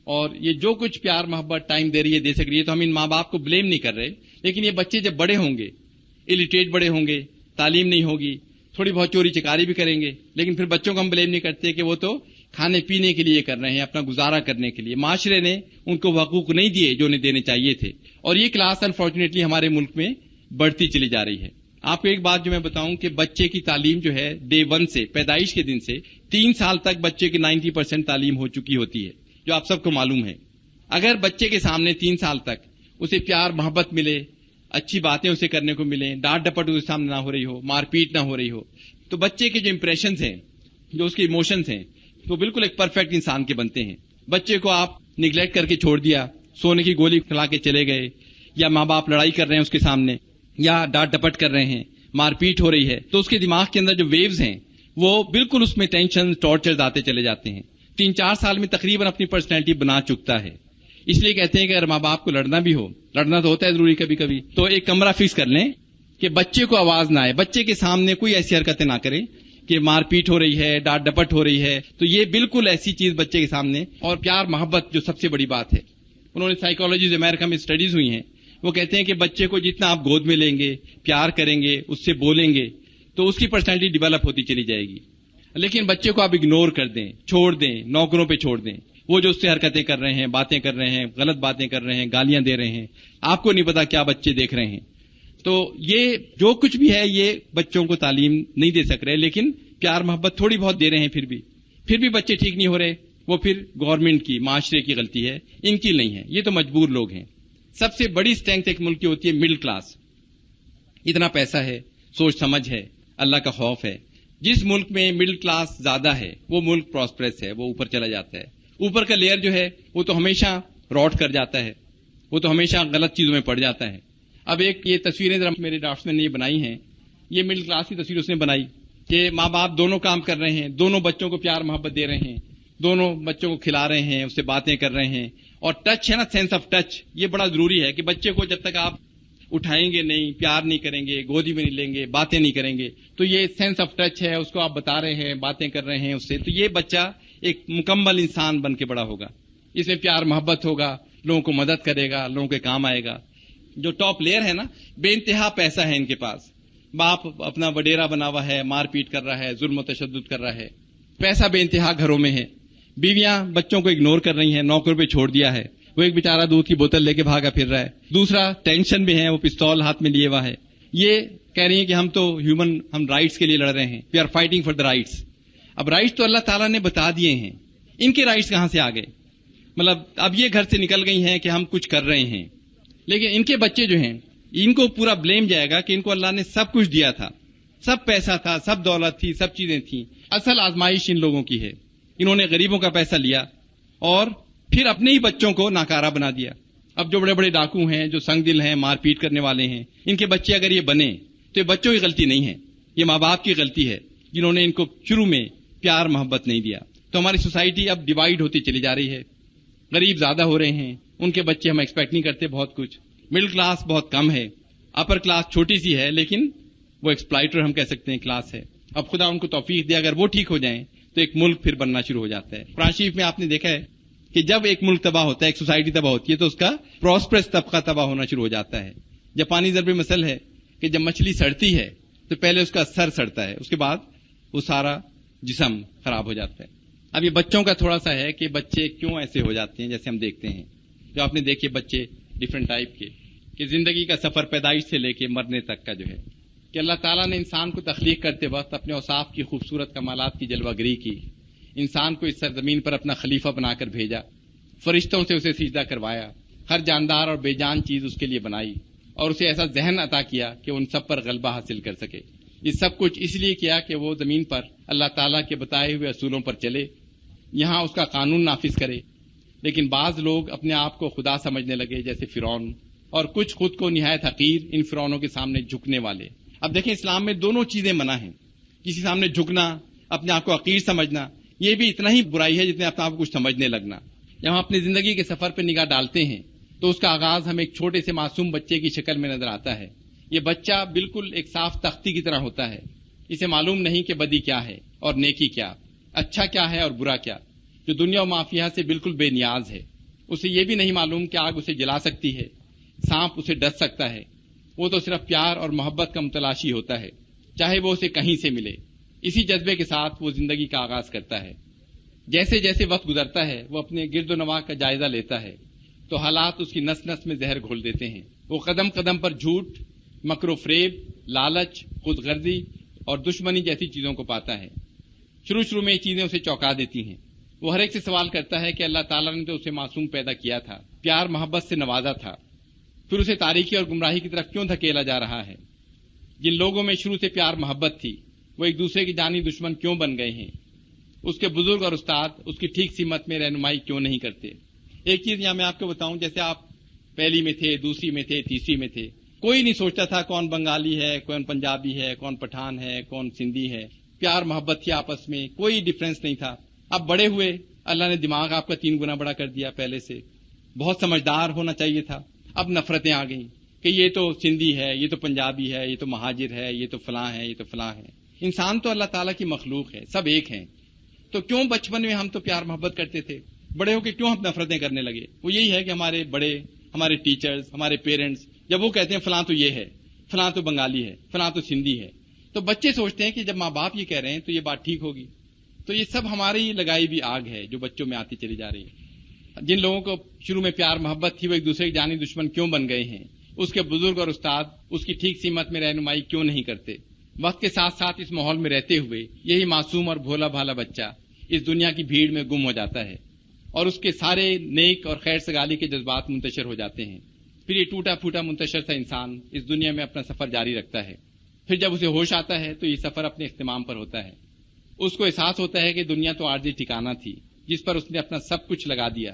اور یہ جو کچھ پیار محبت ٹائم دے رہی ہے, دے سک رہی ہے, تو ہم ان ماں باپ کو بلیم نہیں کر رہے. لیکن یہ بچے جب بڑے ہوں گے, الٹریٹ بڑے ہوں گے, تعلیم نہیں ہوگی, تھوڑی بہت چوری چکاری بھی کریں گے, لیکن پھر بچوں کو ہم بلیم نہیں کرتے کہ وہ تو کھانے پینے کے لیے کر رہے ہیں, اپنا گزارا کرنے کے لیے. معاشرے نے ان کو حقوق نہیں دیے جو انہیں دینے چاہیے تھے, اور یہ کلاس انفارچونیٹلی ہمارے ملک میں بڑھتی چلی جا رہی ہے. آپ کو ایک بات جو میں بتاؤں کہ بچے کی تعلیم جو ہے ڈے 1 سے, پیدائش کے دن سے 3 سال تک بچے کی 90% تعلیم ہو چکی ہوتی ہے, جو آپ سب کو معلوم ہے. اگر بچے کے سامنے 3 سال تک اسے پیار محبت ملے, اچھی باتیں اسے کرنے کو ملیں, ڈانٹ ڈپٹ اس کے سامنے نہ ہو رہی ہو, مار پیٹ نہ ہو رہی ہو, تو بچے کے جو امپریشنز ہیں, جو اس کے ایموشنز ہیں, وہ بالکل ایک پرفیکٹ انسان کے بنتے ہیں. بچے کو آپ نگلیکٹ کر کے چھوڑ دیا, سونے کی گولی کھلا کے چلے گئے, یا ماں باپ لڑائی کر رہے ہیں اس کے سامنے, یا ڈانٹ ڈپٹ کر رہے ہیں, مار پیٹ ہو رہی ہے, تو اس کے دماغ کے اندر جو ویوز ہیں وہ بالکل اس میں ٹینشن ٹارچر آتے چلے جاتے ہیں. 3-4 سال میں تقریباً اپنی پرسنالٹی بنا چکتا ہے. اس لیے کہتے ہیں کہ اگر ماں باپ کو لڑنا بھی ہو, لڑنا تو ہوتا ہے ضروری کبھی کبھی, تو ایک کمرہ فکس کر لیں کہ بچے کو آواز نہ آئے, بچے کے سامنے کوئی ایسی حرکتیں نہ کریں کہ مار پیٹ ہو رہی ہے, ڈانٹ ڈپٹ ہو رہی ہے. تو یہ بالکل ایسی چیز بچے کے سامنے, اور پیار محبت جو سب سے بڑی بات ہے. انہوں نے سائیکالوجی امریکہ میں اسٹڈیز ہوئی ہیں, وہ کہتے ہیں کہ بچے کو جتنا آپ گود میں لیں گے, پیار کریں گے, اس سے بولیں گے, تو اس کی پرسنالٹی ڈیولپ ہوتی چلی جائے گی. لیکن بچے کو آپ اگنور کر دیں, چھوڑ دیں, نوکروں پہ چھوڑ دیں, وہ جو اس سے حرکتیں کر رہے ہیں, باتیں کر رہے ہیں, غلط باتیں کر رہے ہیں, گالیاں دے رہے ہیں, آپ کو نہیں پتا کیا بچے دیکھ رہے ہیں. تو یہ جو کچھ بھی ہے یہ بچوں کو تعلیم نہیں دے سک رہے, لیکن پیار محبت تھوڑی بہت دے رہے ہیں. پھر بھی بچے ٹھیک نہیں ہو رہے. وہ پھر گورنمنٹ کی, معاشرے کی غلطی ہے, ان کی نہیں ہے. یہ تو مجبور لوگ ہیں. سب سے بڑی اسٹرینتھ ایک ملک کی ہوتی ہے مڈل کلاس. اتنا پیسہ ہے, سوچ سمجھ ہے, اللہ کا خوف ہے. جس ملک میں مڈل کلاس زیادہ ہے وہ ملک پراسپرس ہے, وہ اوپر چلا جاتا ہے. اوپر کا لیئر جو ہے وہ تو ہمیشہ راٹ کر جاتا ہے, وہ تو ہمیشہ غلط چیزوں میں پڑ جاتا ہے. اب ایک یہ تصویریں ذرا میرے ڈرافٹسمین نے یہ بنائی ہیں, یہ مڈل کلاس کی تصویر اس نے بنائی کہ ماں باپ دونوں کام کر رہے ہیں, دونوں بچوں کو پیار محبت دے رہے ہیں, دونوں بچوں کو کھلا رہے ہیں, اس سے باتیں کر رہے ہیں. اور ٹچ ہے نا, سینس آف ٹچ, یہ بڑا ضروری ہے کہ بچے کو جب تک آپ اٹھائیں گے نہیں, پیار نہیں کریں گے, گودی میں نہیں لیں گے, باتیں نہیں کریں گے, تو یہ سینس آف ٹچ ہے, اس کو آپ بتا رہے ہیں, باتیں کر رہے ہیں اس سے, تو یہ بچہ ایک مکمل انسان بن کے بڑا ہوگا. اس میں پیار محبت ہوگا, لوگوں کو مدد کرے گا, لوگوں کے کام آئے گا. جو ٹاپ لیئر ہے نا, بے انتہا پیسہ ہے ان کے پاس, باپ اپنا وڈیرا بنا ہوا ہے, مار پیٹ کر رہا ہے, ظلم و تشدد کر رہا ہے, پیسہ بے انتہا گھروں میں ہے, بیویاں بچوں کو اگنور کر رہی ہیں, نوکر پہ چھوڑ دیا ہے, وہ ایک بیچارہ دودھ کی بوتل لے کے بھاگا پھر رہا ہے, دوسرا ٹینشن میں ہے, وہ پستول ہاتھ میں لیے ہوا ہے. یہ کہہ رہی ہیں کہ ہم تو ہم رائٹس کے لیے لڑ رہے ہیں, we are fighting for the rights. اب رائٹس تو اللہ تعالیٰ نے بتا دیے ہیں, ان کے رائٹس کہاں سے آ گئے؟ مطلب اب یہ گھر سے نکل گئی ہیں کہ ہم کچھ کر رہے ہیں, لیکن ان کے بچے جو ہیں ان کو پورا بلیم جائے گا کہ ان کو اللہ نے سب کچھ دیا تھا, سب پیسہ تھا, سب دولت تھی, سب چیزیں تھیں. اصل آزمائش ان لوگوں کی ہے, انہوں نے غریبوں کا پیسہ لیا اور پھر اپنے ہی بچوں کو ناکارہ بنا دیا. اب جو بڑے بڑے ڈاکو ہیں, جو سنگ دل ہیں, مار پیٹ کرنے والے ہیں, ان کے بچے اگر یہ بنے تو یہ بچوں کی غلطی نہیں ہے, یہ ماں باپ کی غلطی ہے جنہوں نے ان کو شروع میں پیار محبت نہیں دیا. تو ہماری سوسائٹی اب ڈیوائیڈ ہوتی چلی جا رہی ہے, غریب زیادہ ہو رہے ہیں, ان کے بچے ہم ایکسپیکٹ نہیں کرتے بہت کچھ, مڈل کلاس بہت کم ہے, اپر کلاس چھوٹی سی ہے, لیکن وہ ایکسپلائٹر ہم کہہ سکتے ہیں کلاس ہے. اب خدا ان کو توفیق دے, اگر وہ ٹھیک ہو جائیں تو ایک ملک پھر بننا شروع ہو جاتا ہے. قرآن شریف میں آپ نے دیکھا ہے کہ جب ایک ملک تباہ ہوتا ہے, ایک سوسائٹی تباہ ہوتی ہے, تو اس کا پراسپرس طبقہ تباہ ہونا شروع ہو جاتا ہے. جاپانی ضرب مثل ہے کہ جب مچھلی سڑتی ہے تو پہلے اس کا سر سڑتا ہے, اس کے بعد وہ سارا جسم خراب ہو جاتا ہے. اب یہ بچوں کا تھوڑا سا ہے کہ بچے کیوں ایسے ہو جاتے ہیں. جیسے ہم دیکھتے ہیں, جو آپ نے دیکھے بچے ڈفرنٹ ٹائپ کے, کہ زندگی کا سفر پیدائش سے لے کے مرنے تک کا جو ہے, کہ اللہ تعالیٰ نے انسان کو تخلیق کرتے وقت اپنے اوصاف کی خوبصورت کمالات کی جلوہ گری کی، انسان کو اس سرزمین پر اپنا خلیفہ بنا کر بھیجا، فرشتوں سے اسے سجدہ کروایا، ہر جاندار اور بے جان چیز اس کے لیے بنائی، اور اسے ایسا ذہن عطا کیا کہ ان سب پر غلبہ حاصل کر سکے۔ یہ سب کچھ اس لیے کیا کہ وہ زمین پر اللہ تعالیٰ کے بتائے ہوئے اصولوں پر چلے، یہاں اس کا قانون نافذ کرے۔ لیکن بعض لوگ اپنے آپ کو خدا سمجھنے لگے، جیسے فرعون، اور کچھ خود کو نہایت حقیر ان فرعونوں کے سامنے جھکنے والے۔ اب دیکھیں، اسلام میں دونوں چیزیں منع ہیں، کسی سامنے جھکنا، اپنے آپ کو حقیر سمجھنا، یہ بھی اتنا ہی برائی ہے جتنے اپنے آپ کو کچھ سمجھنے لگنا۔ جب ہم اپنی زندگی کے سفر پہ نگاہ ڈالتے ہیں تو اس کا آغاز ہمیں ایک چھوٹے سے معصوم بچے کی شکل میں نظر آتا ہے۔ یہ بچہ بالکل ایک صاف تختی کی طرح ہوتا ہے، اسے معلوم نہیں کہ بدی کیا ہے اور نیکی کیا، اچھا کیا ہے اور برا کیا، جو دنیا و مافیہ سے بالکل بے نیاز ہے۔ اسے یہ بھی نہیں معلوم کہ آگ اسے جلا سکتی ہے، سانپ اسے ڈس سکتا ہے، وہ تو صرف پیار اور محبت کا متلاشی ہوتا ہے، چاہے وہ اسے کہیں سے ملے۔ اسی جذبے کے ساتھ وہ زندگی کا آغاز کرتا ہے۔ جیسے جیسے وقت گزرتا ہے وہ اپنے گرد و نواح کا جائزہ لیتا ہے تو حالات اس کی نس نس میں زہر گھول دیتے ہیں۔ وہ قدم قدم پر جھوٹ، مکر و فریب، لالچ، خود غرضی اور دشمنی جیسی چیزوں کو پاتا ہے۔ شروع میں یہ چیزیں اسے چونکا دیتی ہیں۔ وہ ہر ایک سے سوال کرتا ہے کہ اللہ تعالیٰ نے تو اسے معصوم پیدا کیا تھا، پیار محبت سے نوازا تھا، پھر اسے تاریکی اور گمراہی کی طرف کیوں دھکیلا جا رہا ہے؟ جن لوگوں میں شروع سے پیار محبت تھی وہ ایک دوسرے کی جانی دشمن کیوں بن گئے ہیں؟ اس کے بزرگ اور استاد اس کی ٹھیک سمت میں رہنمائی کیوں نہیں کرتے؟ ایک چیز یہاں میں آپ کو بتاؤں، جیسے آپ پہلی میں تھے، دوسری میں تھے، تیسری میں تھے، کوئی نہیں سوچتا تھا کون بنگالی ہے، کون پنجابی ہے، کون پٹھان ہے، کون سندھی ہے۔ پیار محبت تھی آپس میں، کوئی ڈفرنس نہیں تھا۔ اب بڑے ہوئے، اللہ نے دماغ آپ کا 3 گنا بڑا کر دیا پہلے سے، بہت سمجھدار ہونا چاہیے تھا۔ اب نفرتیں آ گئیں کہ یہ تو سندھی ہے، یہ تو پنجابی ہے، یہ تو مہاجر ہے، یہ تو فلاں ہے، یہ تو فلاں ہے۔ انسان تو اللہ تعالیٰ کی مخلوق ہے، سب ایک ہیں۔ تو کیوں بچپن میں ہم تو پیار محبت کرتے تھے، بڑے ہو کے کیوں ہم نفرتیں کرنے لگے؟ وہ یہی ہے کہ ہمارے بڑے، ہمارے ٹیچرز، ہمارے پیرنٹس جب وہ کہتے ہیں فلاں تو یہ ہے، فلاں تو بنگالی ہے، فلاں تو سندھی ہے، تو بچے سوچتے ہیں کہ جب ماں باپ یہ کہہ رہے ہیں تو یہ بات ٹھیک ہوگی۔ تو یہ سب ہماری لگائی بھی آگ ہے جو بچوں میں آتی چلی جا رہی ہے۔ جن لوگوں کو شروع میں پیار محبت تھی وہ ایک دوسرے کے جانی دشمن کیوں بن گئے ہیں؟ اس کے بزرگ اور استاد اس کی ٹھیک سمت میں رہنمائی کیوں نہیں کرتے؟ وقت کے ساتھ ساتھ اس ماحول میں رہتے ہوئے یہی معصوم اور بھولا بھالا بچہ اس دنیا کی بھیڑ میں گم ہو جاتا ہے اور اس کے سارے نیک اور خیر سگالی کے جذبات منتشر ہو جاتے ہیں۔ پھر یہ ٹوٹا پھوٹا منتشر سا انسان اس دنیا میں اپنا سفر جاری رکھتا ہے۔ پھر جب اسے ہوش آتا ہے تو یہ سفر اپنے اختتام پر ہوتا ہے۔ اس کو احساس ہوتا ہے کہ دنیا تو عارضی ٹھکانہ تھی جس پر اس نے اپنا سب کچھ لگا دیا،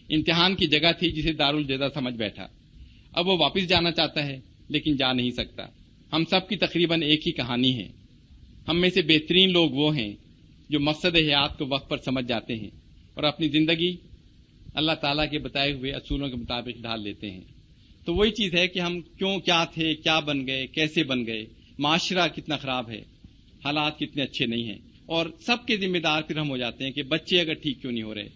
امتحان کی جگہ تھی جسے دارالجزا سمجھ بیٹھا۔ اب وہ واپس جانا چاہتا ہے لیکن جا نہیں سکتا۔ ہم سب کی تقریباً ایک ہی کہانی ہے۔ ہم میں سے بہترین لوگ وہ ہیں جو مقصد حیات کو وقت پر سمجھ جاتے ہیں اور اپنی زندگی اللہ تعالیٰ کے بتائے ہوئے اصولوں کے مطابق ڈھال لیتے ہیں۔ تو وہی چیز ہے کہ ہم کیوں کیا تھے، کیا بن گئے، کیسے بن گئے، معاشرہ کتنا خراب ہے، حالات کتنے اچھے نہیں ہیں، اور سب کے ذمہ دار پھر ہم ہو جاتے ہیں کہ بچے اگر ٹھیک کیوں نہیں ہو رہے۔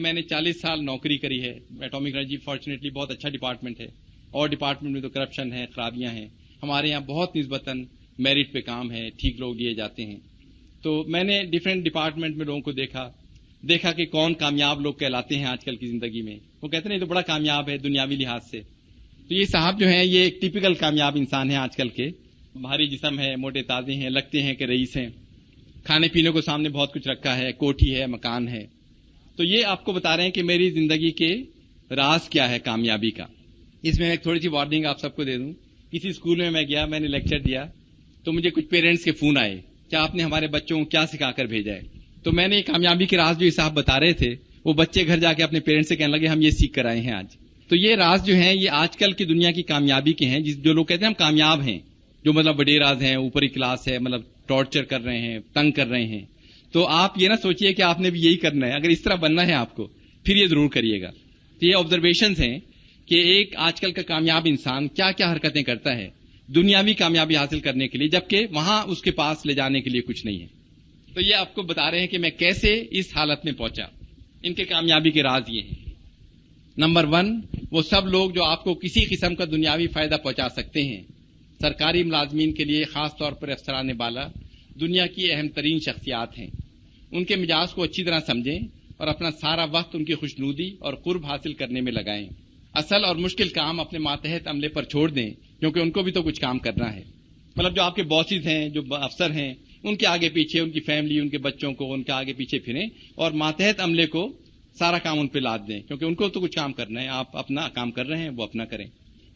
میں نے 40 سال نوکری کری ہے۔ ایٹامک انرجی فارچونیٹلی بہت اچھا ڈپارٹمنٹ ہے، اور ڈپارٹمنٹ میں تو کرپشن ہے، خرابیاں ہیں۔ ہمارے یہاں بہت نسبتاً میرٹ پہ کام ہے، ٹھیک لوگ دیے جاتے ہیں۔ تو میں نے ڈفرینٹ ڈپارٹمنٹ میں لوگوں کو دیکھا کہ کون کامیاب لوگ کہلاتے ہیں آج کل کی زندگی میں۔ وہ کہتے ہیں یہ تو بڑا کامیاب ہے دنیاوی لحاظ سے۔ تو یہ صاحب جو ہیں یہ ایک ٹیپیکل کامیاب انسان ہیں آج کل کے، بھاری جسم ہے، موٹے تازے ہیں، لگتے ہیں کہ رئیس ہیں، کھانے پینے کو سامنے بہت کچھ رکھا ہے، کوٹھی ہے، مکان ہے۔ تو یہ آپ کو بتا رہے ہیں کہ میری زندگی کے راز کیا ہے کامیابی کا۔ اس میں ایک تھوڑی سی وارننگ آپ سب کو دے دوں۔ کسی اسکول میں گیا، میں نے لیکچر دیا تو مجھے کچھ پیرنٹس کے فون آئے کہ آپ نے ہمارے بچوں کو کیا سکھا کر بھیجا ہے۔ تو میں نے یہ کامیابی کے راز جو صاحب بتا رہے تھے وہ بچے گھر جا کے اپنے پیرنٹس سے کہنے لگے ہم یہ سیکھ کر آئے ہیں آج۔ تو یہ راز جو ہیں یہ آج کل کی دنیا کی کامیابی کے ہیں، جو لوگ کہتے ہیں ہم کامیاب ہیں، جو مطلب بڑے راز ہیں، اوپری کلاس ہے، مطلب ٹارچر کر رہے ہیں، تنگ کر رہے ہیں۔ تو آپ یہ نہ سوچئے کہ آپ نے بھی یہی کرنا ہے، اگر اس طرح بننا ہے آپ کو پھر یہ ضرور کریے گا۔ تو یہ آبزرویشنز ہیں کہ ایک آج کل کا کامیاب انسان کیا کیا حرکتیں کرتا ہے دنیاوی کامیابی حاصل کرنے کے لیے، جبکہ وہاں اس کے پاس لے جانے کے لیے کچھ نہیں ہے۔ تو یہ آپ کو بتا رہے ہیں کہ میں کیسے اس حالت میں پہنچا۔ ان کے کامیابی کے راز یہ ہیں۔ نمبر 1، وہ سب لوگ جو آپ کو کسی قسم کا دنیاوی فائدہ پہنچا سکتے ہیں۔ سرکاری ملازمین کے لیے خاص طور پر افسران بالا دنیا کی اہم ترین شخصیات ہیں۔ ان کے مزاج کو اچھی طرح سمجھیں اور اپنا سارا وقت ان کی خوشنودی اور قرب حاصل کرنے میں لگائیں۔ اصل اور مشکل کام اپنے ماتحت عملے پر چھوڑ دیں کیونکہ ان کو بھی تو کچھ کام کرنا ہے۔ مطلب جو آپ کے باسز ہیں، جو افسر ہیں، ان کے آگے پیچھے ان کی فیملی، ان کے بچوں کو ان کے آگے پیچھے پھریں اور ماتحت عملے کو سارا کام ان پہ لاد دیں، کیونکہ ان کو تو کچھ کام کرنا ہے، آپ اپنا کام کر رہے ہیں، وہ اپنا کریں۔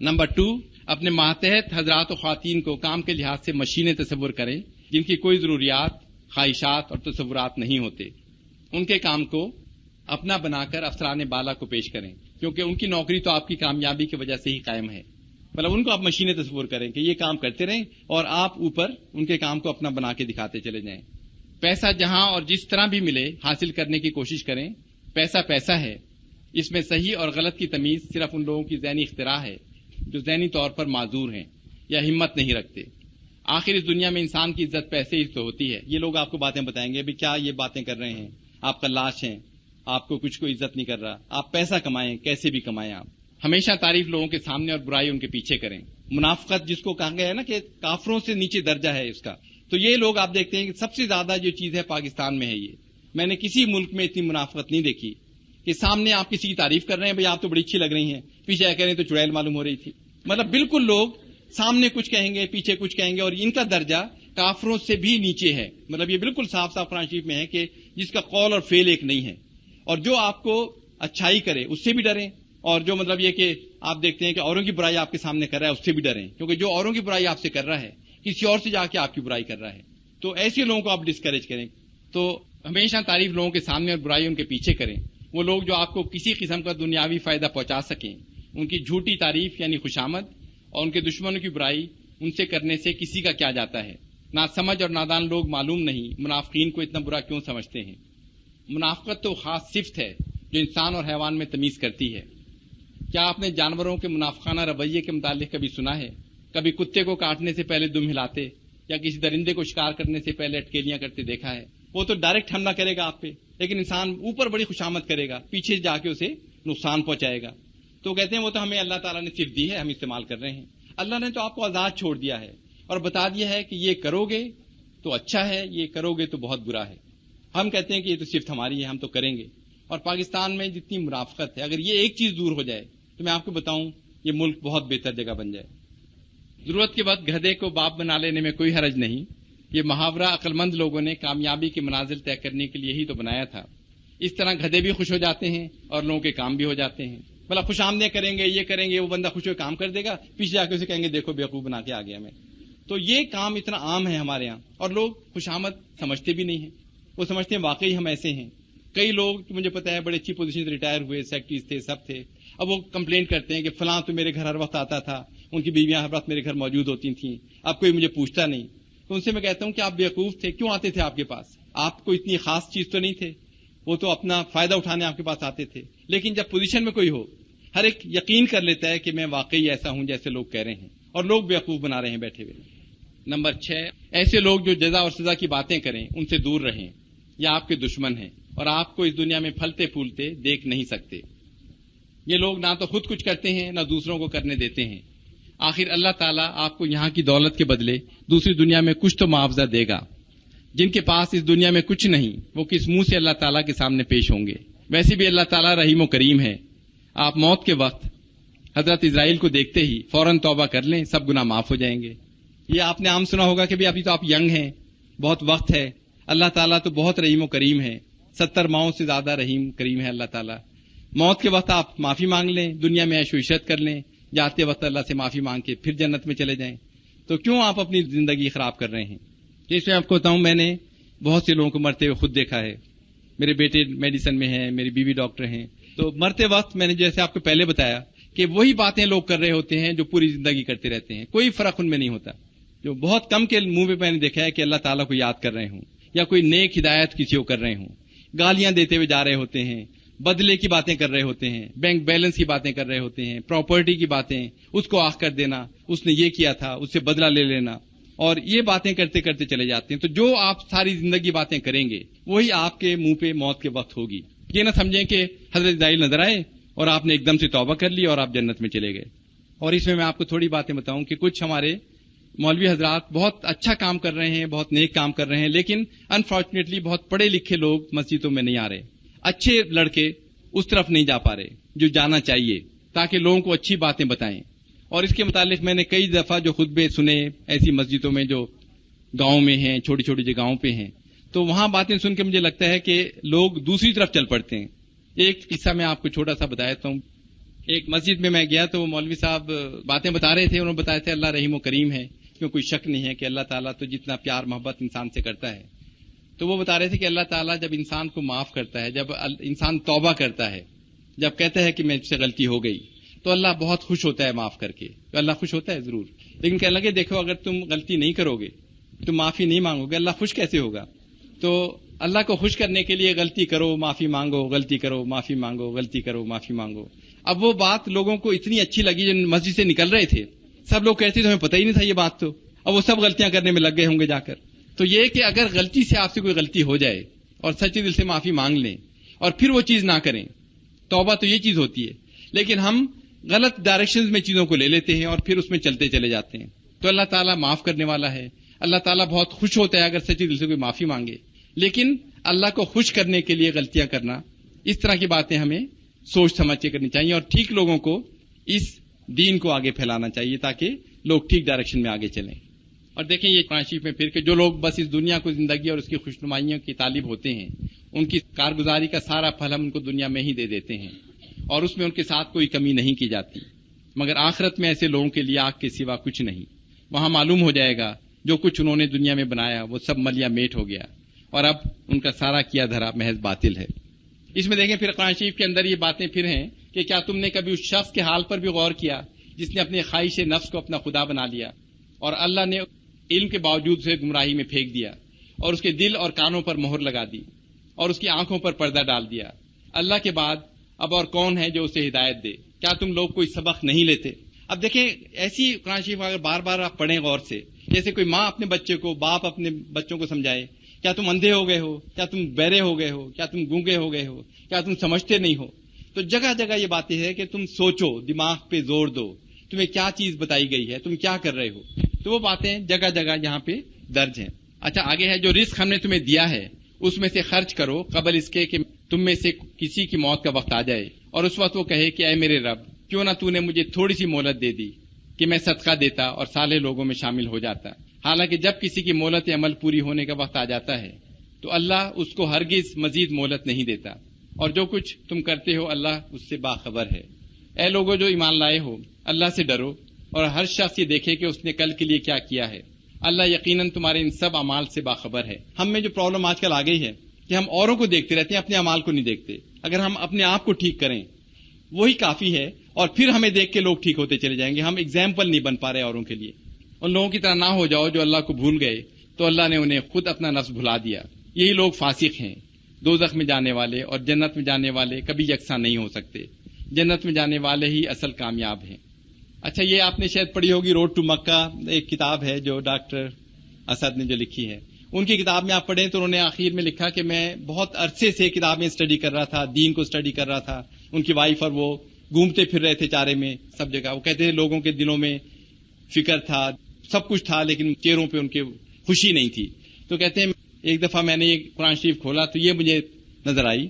نمبر 2، اپنے ماتحت حضرات و خواتین کو کام کے لحاظ سے مشینیں تصور کریں جن کی کوئی ضروریات، خواہشات اور تصورات نہیں ہوتے۔ ان کے کام کو اپنا بنا کر افسران بالا کو پیش کریں، کیونکہ ان کی نوکری تو آپ کی کامیابی کی وجہ سے ہی قائم ہے۔ مطلب ان کو آپ مشینیں تصور کریں کہ یہ کام کرتے رہیں اور آپ اوپر ان کے کام کو اپنا بنا کے دکھاتے چلے جائیں۔ پیسہ جہاں اور جس طرح بھی ملے حاصل کرنے کی کوشش کریں۔ پیسہ پیسہ ہے، اس میں صحیح اور غلط کی تمیز صرف ان لوگوں کی ذہنی اختراع ہے جو ذہنی طور پر معذور ہیں یا ہمت نہیں رکھتے۔ آخر اس دنیا میں انسان کی عزت پیسے ہی تو ہوتی ہے۔ یہ لوگ آپ کو باتیں بتائیں گے، بھی کیا یہ باتیں کر رہے ہیں، آپ قلاش ہیں، آپ کو کچھ کوئی عزت نہیں کر رہا، آپ پیسہ کمائیں، کیسے بھی کمائیں۔ آپ ہمیشہ تعریف لوگوں کے سامنے اور برائی ان کے پیچھے کریں۔ منافقت جس کو کہا گیا ہے نا کہ کافروں سے نیچے درجہ ہے اس کا، تو یہ لوگ آپ دیکھتے ہیں کہ سب سے زیادہ جو چیز ہے پاکستان میں ہے۔ یہ میں نے کسی ملک میں اتنی منافقت نہیں دیکھی کہ سامنے آپ کسی کی تعریف کر رہے ہیں، بھئی آپ تو بڑی اچھی لگ رہی ہیں، پیچھے کہہ رہے ہیں تو چڑیل معلوم ہو رہی تھی۔ مطلب بالکل لوگ سامنے کچھ کہیں گے، پیچھے کچھ کہیں گے، اور ان کا درجہ کافروں سے بھی نیچے ہے۔ مطلب یہ بالکل صاف صاف قرآن شریف میں ہے کہ جس کا قول اور فعل ایک نہیں ہے، اور جو آپ کو اچھائی کرے اس سے بھی ڈریں، اور جو مطلب یہ کہ آپ دیکھتے ہیں کہ اوروں کی برائی آپ کے سامنے کر رہا ہے اس سے بھی ڈریں، کیونکہ جو اوروں کی برائی آپ سے کر رہا ہے کسی اور سے جا کے آپ کی برائی کر رہا ہے، تو ایسے لوگوں کو آپ ڈسکریج کریں۔ تو ہمیشہ تعریف لوگوں کے سامنے اور برائی ان کے پیچھے کریں۔ وہ لوگ جو آپ کو کسی قسم کا دنیاوی فائدہ پہنچا سکیں ان کی جھوٹی تعریف یعنی خوشامد، اور ان کے دشمنوں کی برائی ان سے کرنے سے کسی کا کیا جاتا ہے۔ ناسمجھ اور نادان لوگ معلوم نہیں منافقین کو اتنا برا کیوں سمجھتے ہیں۔ منافقت تو خاص صفت ہے جو انسان اور حیوان میں تمیز کرتی ہے۔ کیا آپ نے جانوروں کے منافقانہ رویے کے متعلق کبھی سنا ہے؟ کبھی کتے کو کاٹنے سے پہلے دم ہلاتے یا کسی درندے کو شکار کرنے سے پہلے اٹکیلیاں کرتے دیکھا ہے؟ وہ تو ڈائریکٹ حملہ کرے گا آپ پہ، لیکن انسان اوپر بڑی خوشامد کرے گا، پیچھے جا کے اسے نقصان پہنچائے گا۔ تو کہتے ہیں وہ تو ہمیں اللہ تعالیٰ نے صرف دی ہے، ہم استعمال کر رہے ہیں۔ اللہ نے تو آپ کو آزاد چھوڑ دیا ہے اور بتا دیا ہے کہ یہ کرو گے تو اچھا ہے، یہ کرو گے تو بہت برا ہے۔ ہم کہتے ہیں کہ یہ تو صرف ہماری ہے، ہم تو کریں گے۔ اور پاکستان میں جتنی منافقت ہے، اگر یہ ایک چیز دور ہو جائے تو میں آپ کو بتاؤں یہ ملک بہت بہتر جگہ بن جائے۔ ضرورت کے وقت گدھے کو باپ بنا لینے میں کوئی حرج نہیں۔ یہ محاورہ عقل مند لوگوں نے کامیابی کی منازل طے کرنے کے لیے ہی تو بنایا تھا۔ اس طرح گدھے بھی خوش ہو جاتے ہیں اور لوگوں کے کام بھی ہو جاتے ہیں۔ بھلا خوش آمدیں کریں گے، یہ کریں گے، وہ بندہ خوش ہو کام کر دے گا، پیچھے جا کے اسے کہیں گے دیکھو بیوقوف بنا کے آ گیا میں۔ تو یہ کام اتنا عام ہے ہمارے ہاں، اور لوگ خوش آمد سمجھتے بھی نہیں ہیں۔ وہ سمجھتے ہیں واقعی ہم ایسے ہیں۔ کئی لوگ مجھے پتا ہے بڑے اچھی پوزیشن سے ریٹائر ہوئے، سیکٹریز تھے، سب تھے، اب وہ کمپلینٹ کرتے ہیں کہ فلاں تو میرے گھر ہر وقت آتا تھا، ان کی بیویاں ہر وقت میرے گھر موجود ہوتی تھیں، اب کوئی مجھے پوچھتا نہیں۔ تو ان سے میں کہتا ہوں کہ آپ بیوقوف تھے، کیوں آتے تھے آپ کے پاس؟ آپ کو اتنی خاص چیز تو نہیں تھے، وہ تو اپنا فائدہ اٹھانے آپ کے پاس آتے تھے۔ لیکن جب پوزیشن میں کوئی ہو، ہر ایک یقین کر لیتا ہے کہ میں واقعی ایسا ہوں جیسے لوگ کہہ رہے ہیں، اور لوگ بیوقوف بنا رہے ہیں بیٹھے ہوئے۔ نمبر 6، ایسے لوگ جو جزا اور سزا کی باتیں کریں ان سے دور رہیں، یا آپ کے دشمن ہیں اور آپ کو اس دنیا میں پھلتے پھولتے دیکھ نہیں سکتے۔ یہ لوگ نہ تو خود کچھ کرتے ہیں نہ دوسروں کو کرنے دیتے ہیں۔ آخر اللہ تعالیٰ آپ کو یہاں کی دولت کے بدلے دوسری دنیا میں کچھ تو معاوضہ دے گا۔ جن کے پاس اس دنیا میں کچھ نہیں وہ کس منہ سے اللہ تعالیٰ کے سامنے پیش ہوں گے؟ ویسے بھی اللہ تعالیٰ رحیم و کریم ہے۔ آپ موت کے وقت حضرت اسرائیل کو دیکھتے ہی فوراً توبہ کر لیں، سب گناہ معاف ہو جائیں گے۔ یہ آپ نے عام سنا ہوگا کہ ابھی تو آپ ینگ ہیں، بہت وقت ہے، اللہ تعالیٰ تو بہت رحیم و کریم ہے، 70 ماؤں سے زیادہ رحیم کریم ہے اللہ تعالیٰ۔ موت کے وقت آپ معافی مانگ لیں، دنیا میں عیش و عشرت کر لیں، جاتے وقت اللہ سے معافی مانگ کے پھر جنت میں چلے جائیں۔ تو کیوں آپ اپنی زندگی خراب کر رہے ہیں؟ اس میں آپ کو بتاؤں، میں نے بہت سے لوگوں کو مرتے ہوئے خود دیکھا ہے۔ میرے بیٹے میڈیسن میں ہیں، میری بیوی ڈاکٹر ہیں، تو مرتے وقت میں نے جیسے آپ کو پہلے بتایا کہ وہی باتیں لوگ کر رہے ہوتے ہیں جو پوری زندگی کرتے رہتے ہیں، کوئی فرق ان میں نہیں ہوتا۔ جو بہت کم کے منہ پہ میں نے دیکھا ہے کہ اللہ تعالیٰ کو یاد کر رہے ہوں یا کوئی نیک ہدایت کسی کو کر رہے ہوں، گالیاں دیتے ہوئے جا رہے ہوتے ہیں، بدلے کی باتیں کر رہے ہوتے ہیں، بینک بیلنس کی باتیں کر رہے ہوتے ہیں، پراپرٹی کی باتیں، اس کو آخ کر دینا، اس نے یہ کیا تھا، اس سے بدلہ لے لینا، اور یہ باتیں کرتے کرتے چلے جاتے ہیں۔ تو جو آپ ساری زندگی باتیں کریں گے وہی آپ کے منہ پہ موت کے وقت ہوگی۔ یہ نہ سمجھیں کہ حضرت اسرائیل نظر آئے اور آپ نے ایک دم سے توبہ کر لی اور آپ جنت میں چلے گئے۔ اور اس میں آپ کو تھوڑی باتیں بتاؤں کہ کچھ ہمارے مولوی حضرات بہت اچھا کام کر رہے ہیں، بہت نیک کام کر رہے ہیں، لیکن انفارچونیٹلی بہت پڑھے لکھے لوگ مسجدوں میں نہیں آ رہے، اچھے لڑکے اس طرف نہیں جا پا رہے جو جانا چاہیے، تاکہ لوگوں کو اچھی باتیں بتائیں اور اس کے متعلق میں نے کئی دفعہ جو خطبے سنے ایسی مسجدوں میں جو گاؤں میں ہیں، چھوٹی چھوٹی جگہوں پہ ہیں، تو وہاں باتیں سن کے مجھے لگتا ہے کہ لوگ دوسری طرف چل پڑتے ہیں. ایک قصہ میں آپ کو چھوٹا سا بتا دیتا ہوں. ایک مسجد میں گیا تو وہ مولوی صاحب باتیں بتا رہے تھے. انہوں نے بتایا تھے اللہ رحیم و کریم ہے، کیوں کوئی شک نہیں ہے کہ اللہ تعالیٰ تو جتنا پیار محبت انسان سے کرتا ہے. تو وہ بتا رہے تھے کہ اللہ تعالیٰ جب انسان کو معاف کرتا ہے، جب انسان توبہ کرتا ہے، جب کہتا ہے کہ مجھ سے غلطی ہو گئی، تو اللہ بہت خوش ہوتا ہے معاف کر کے. تو اللہ خوش ہوتا ہے ضرور، لیکن کہنے لگے دیکھو اگر تم غلطی نہیں کرو گے، تم معافی نہیں مانگو گے، اللہ خوش کیسے ہوگا؟ تو اللہ کو خوش کرنے کے لیے غلطی کرو معافی مانگو، غلطی کرو معافی مانگو، غلطی کرو معافی مانگو. اب وہ بات لوگوں کو اتنی اچھی لگی جو مسجد سے نکل رہے تھے، سب لوگ کہتے تھے ہمیں پتہ ہی نہیں تھا یہ بات. تو اب وہ سب غلطیاں کرنے میں لگ گئے ہوں گے جا کر. تو یہ کہ اگر غلطی سے آپ سے کوئی غلطی ہو جائے اور سچے دل سے معافی مانگ لیں اور پھر وہ چیز نہ کریں، توبہ تو یہ چیز ہوتی ہے. لیکن ہم غلط ڈائریکشنز میں چیزوں کو لے لیتے ہیں اور پھر اس میں چلتے چلے جاتے ہیں. تو اللہ تعالیٰ معاف کرنے والا ہے. اللہ تعالیٰ بہت خوش ہوتا ہے اگر سچے دل سے کوئی معافی مانگے. لیکن اللہ کو خوش کرنے کے لیے غلطیاں کرنا، اس طرح کی باتیں ہمیں سوچ سمجھ کے کرنی چاہیے اور ٹھیک لوگوں کو اس دین کو آگے پھیلانا چاہیے تاکہ لوگ ٹھیک ڈائریکشن میں آگے چلیں. اور دیکھیں یہ قرآن شریف میں پھر کہ جو لوگ بس اس دنیا کو زندگی اور اس کی خوشنمائیوں کی طالب ہوتے ہیں، ان کی کارگزاری کا سارا پھل ہم ان کو دنیا میں ہی دے دیتے ہیں اور اس میں ان کے ساتھ کوئی کمی نہیں کی جاتی. مگر آخرت میں ایسے لوگوں کے لیے آگ کے سوا کچھ نہیں. وہاں معلوم ہو جائے گا جو کچھ انہوں نے دنیا میں بنایا وہ سب ملیا میٹ ہو گیا اور اب ان کا سارا کیا دھرا محض باطل ہے. اس میں دیکھیں پھر قرآن شریف کے اندر یہ باتیں پھر ہیں کہ کیا تم نے کبھی اس شخص کے حال پر بھی غور کیا جس نے اپنے خواہش نفس کو اپنا خدا بنا لیا اور اللہ نے علم کے باوجود اسے گمراہی میں پھینک دیا اور اس کے دل اور کانوں پر مہر لگا دی اور اس کی آنکھوں پر پردہ ڈال دیا. اللہ کے بعد اب اور کون ہے جو اسے ہدایت دے؟ کیا تم لوگ کوئی سبق نہیں لیتے؟ اب دیکھیں ایسی قرآن شریف اگر بار بار آپ پڑھیں غور سے، جیسے کوئی ماں اپنے بچے کو، باپ اپنے بچوں کو سمجھائے، کیا تم اندھے ہو گئے ہو؟ کیا تم بہرے ہو گئے ہو؟ کیا تم گونگے ہو گئے ہو؟ کیا تم سمجھتے نہیں ہو؟ تو جگہ جگہ یہ باتیں ہے کہ تم سوچو، دماغ پہ زور دو، تمہیں کیا چیز بتائی گئی ہے، تم کیا کر رہے ہو. تو وہ باتیں جگہ جگہ یہاں پہ درج ہیں. اچھا آگے ہے جو رزق ہم نے تمہیں دیا ہے اس میں سے خرچ کرو قبل اس کے کہ تم میں سے کسی کی موت کا وقت آ جائے اور اس وقت وہ کہے کہ اے میرے رب، کیوں نہ تو نے مجھے تھوڑی سی مہلت دے دی کہ میں صدقہ دیتا اور صالح لوگوں میں شامل ہو جاتا. حالانکہ جب کسی کی مہلت عمل پوری ہونے کا وقت آ جاتا ہے تو اللہ اس کو ہرگز مزید مہلت نہیں دیتا اور جو کچھ تم کرتے ہو اللہ اس سے باخبر ہے. اے لوگوں جو ایمان لائے ہو، اللہ سے ڈرو اور ہر شخص یہ دیکھے کہ اس نے کل کے لیے کیا کیا ہے. اللہ یقیناً تمہارے ان سب اعمال سے باخبر ہے. ہم میں جو پرابلم آج کل آ گئی ہے کہ ہم اوروں کو دیکھتے رہتے ہیں، اپنے اعمال کو نہیں دیکھتے. اگر ہم اپنے آپ کو ٹھیک کریں وہی کافی ہے اور پھر ہمیں دیکھ کے لوگ ٹھیک ہوتے چلے جائیں گے. ہم ایگزامپل نہیں بن پا رہے اوروں کے لیے. ان لوگوں کی طرح نہ ہو جاؤ جو اللہ کو بھول گئے تو اللہ نے انہیں خود اپنا نفس بھلا دیا. یہی لوگ فاسق ہیں. دوزخ میں جانے والے اور جنت میں جانے والے کبھی یکساں نہیں ہو سکتے. جنت میں جانے والے ہی اصل کامیاب ہیں. اچھا یہ آپ نے شاید پڑھی ہوگی روڈ ٹو مکہ، ایک کتاب ہے جو ڈاکٹر اسد نے جو لکھی ہے. ان کی کتاب میں آپ پڑھیں تو انہوں نے آخر میں لکھا کہ میں بہت عرصے سے کتابیں اسٹڈی کر رہا تھا، دین کو اسٹڈی کر رہا تھا. ان کی وائف اور وہ گھومتے پھر رہے تھے چارے میں سب جگہ. وہ کہتے ہیں لوگوں کے دلوں میں فکر تھا، سب کچھ تھا لیکن چہروں پہ ان کے خوشی نہیں تھی. تو کہتے ہیں ایک دفعہ میں نے یہ قرآن شریف کھولا تو یہ مجھے نظر آئی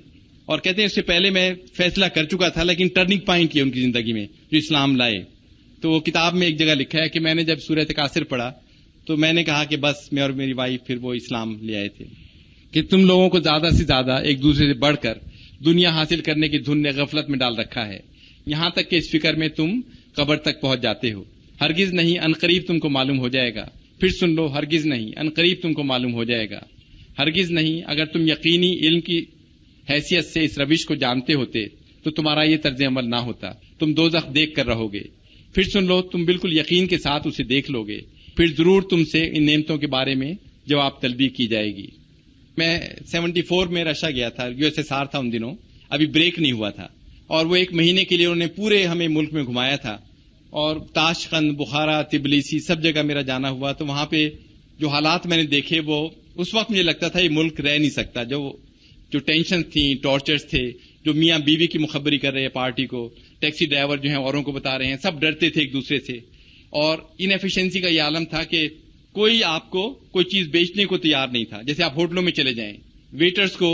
اور کہتے ہیں اس سے پہلے میں فیصلہ کر چکا تھا لیکن ٹرننگ پوائنٹ یہ ان کی زندگی میں جو اسلام لائے. تو وہ کتاب میں ایک جگہ لکھا ہے کہ میں نے جب سورہ تکاثر پڑھا تو میں نے کہا کہ بس میں اور میری وائف پھر وہ اسلام لے آئے تھے کہ تم لوگوں کو زیادہ سے زیادہ ایک دوسرے سے بڑھ کر دنیا حاصل کرنے کی دھن نے غفلت میں ڈال رکھا ہے، یہاں تک کہ اس فکر میں تم قبر تک پہنچ جاتے ہو. ہرگز نہیں، عنقریب تم کو معلوم ہو جائے گا. پھر سن لو، ہرگز نہیں، عنقریب تم کو معلوم ہو جائے گا. ہرگز نہیں، اگر تم یقینی علم کی حیثیت سے اس روش کو جانتے ہوتے تو تمہارا یہ طرز عمل نہ ہوتا. تم دوزخ دیکھ کر رہو گے. پھر سن لو، تم بالکل یقین کے ساتھ اسے دیکھ لو گے. پھر ضرور تم سے ان نعمتوں کے بارے میں جواب طلبی کی جائے گی. میں 74 میں رشا گیا تھا، USSR تھا ان دنوں، ابھی بریک نہیں ہوا تھا اور وہ 1 مہینے کے لیے انہوں نے پورے ہمیں ملک میں گھمایا تھا اور تاشقند، بخارا، تبلیسی سب جگہ میرا جانا ہوا. تو وہاں پہ جو حالات میں نے دیکھے وہ اس وقت مجھے لگتا تھا یہ ملک رہ نہیں سکتا. جو ٹینشن تھیں، ٹارچرز تھے، جو میاں بیوی کی مخبری کر رہے ہیں پارٹی کو، ٹیکسی ڈرائیور جو ہیں اوروں کو بتا رہے ہیں، سب ڈرتے تھے ایک دوسرے سے اور انیفیشنسی کا یہ عالم تھا کہ کوئی آپ کو کوئی چیز بیچنے کو تیار نہیں تھا. جیسے آپ ہوٹلوں میں چلے جائیں، ویٹرز کو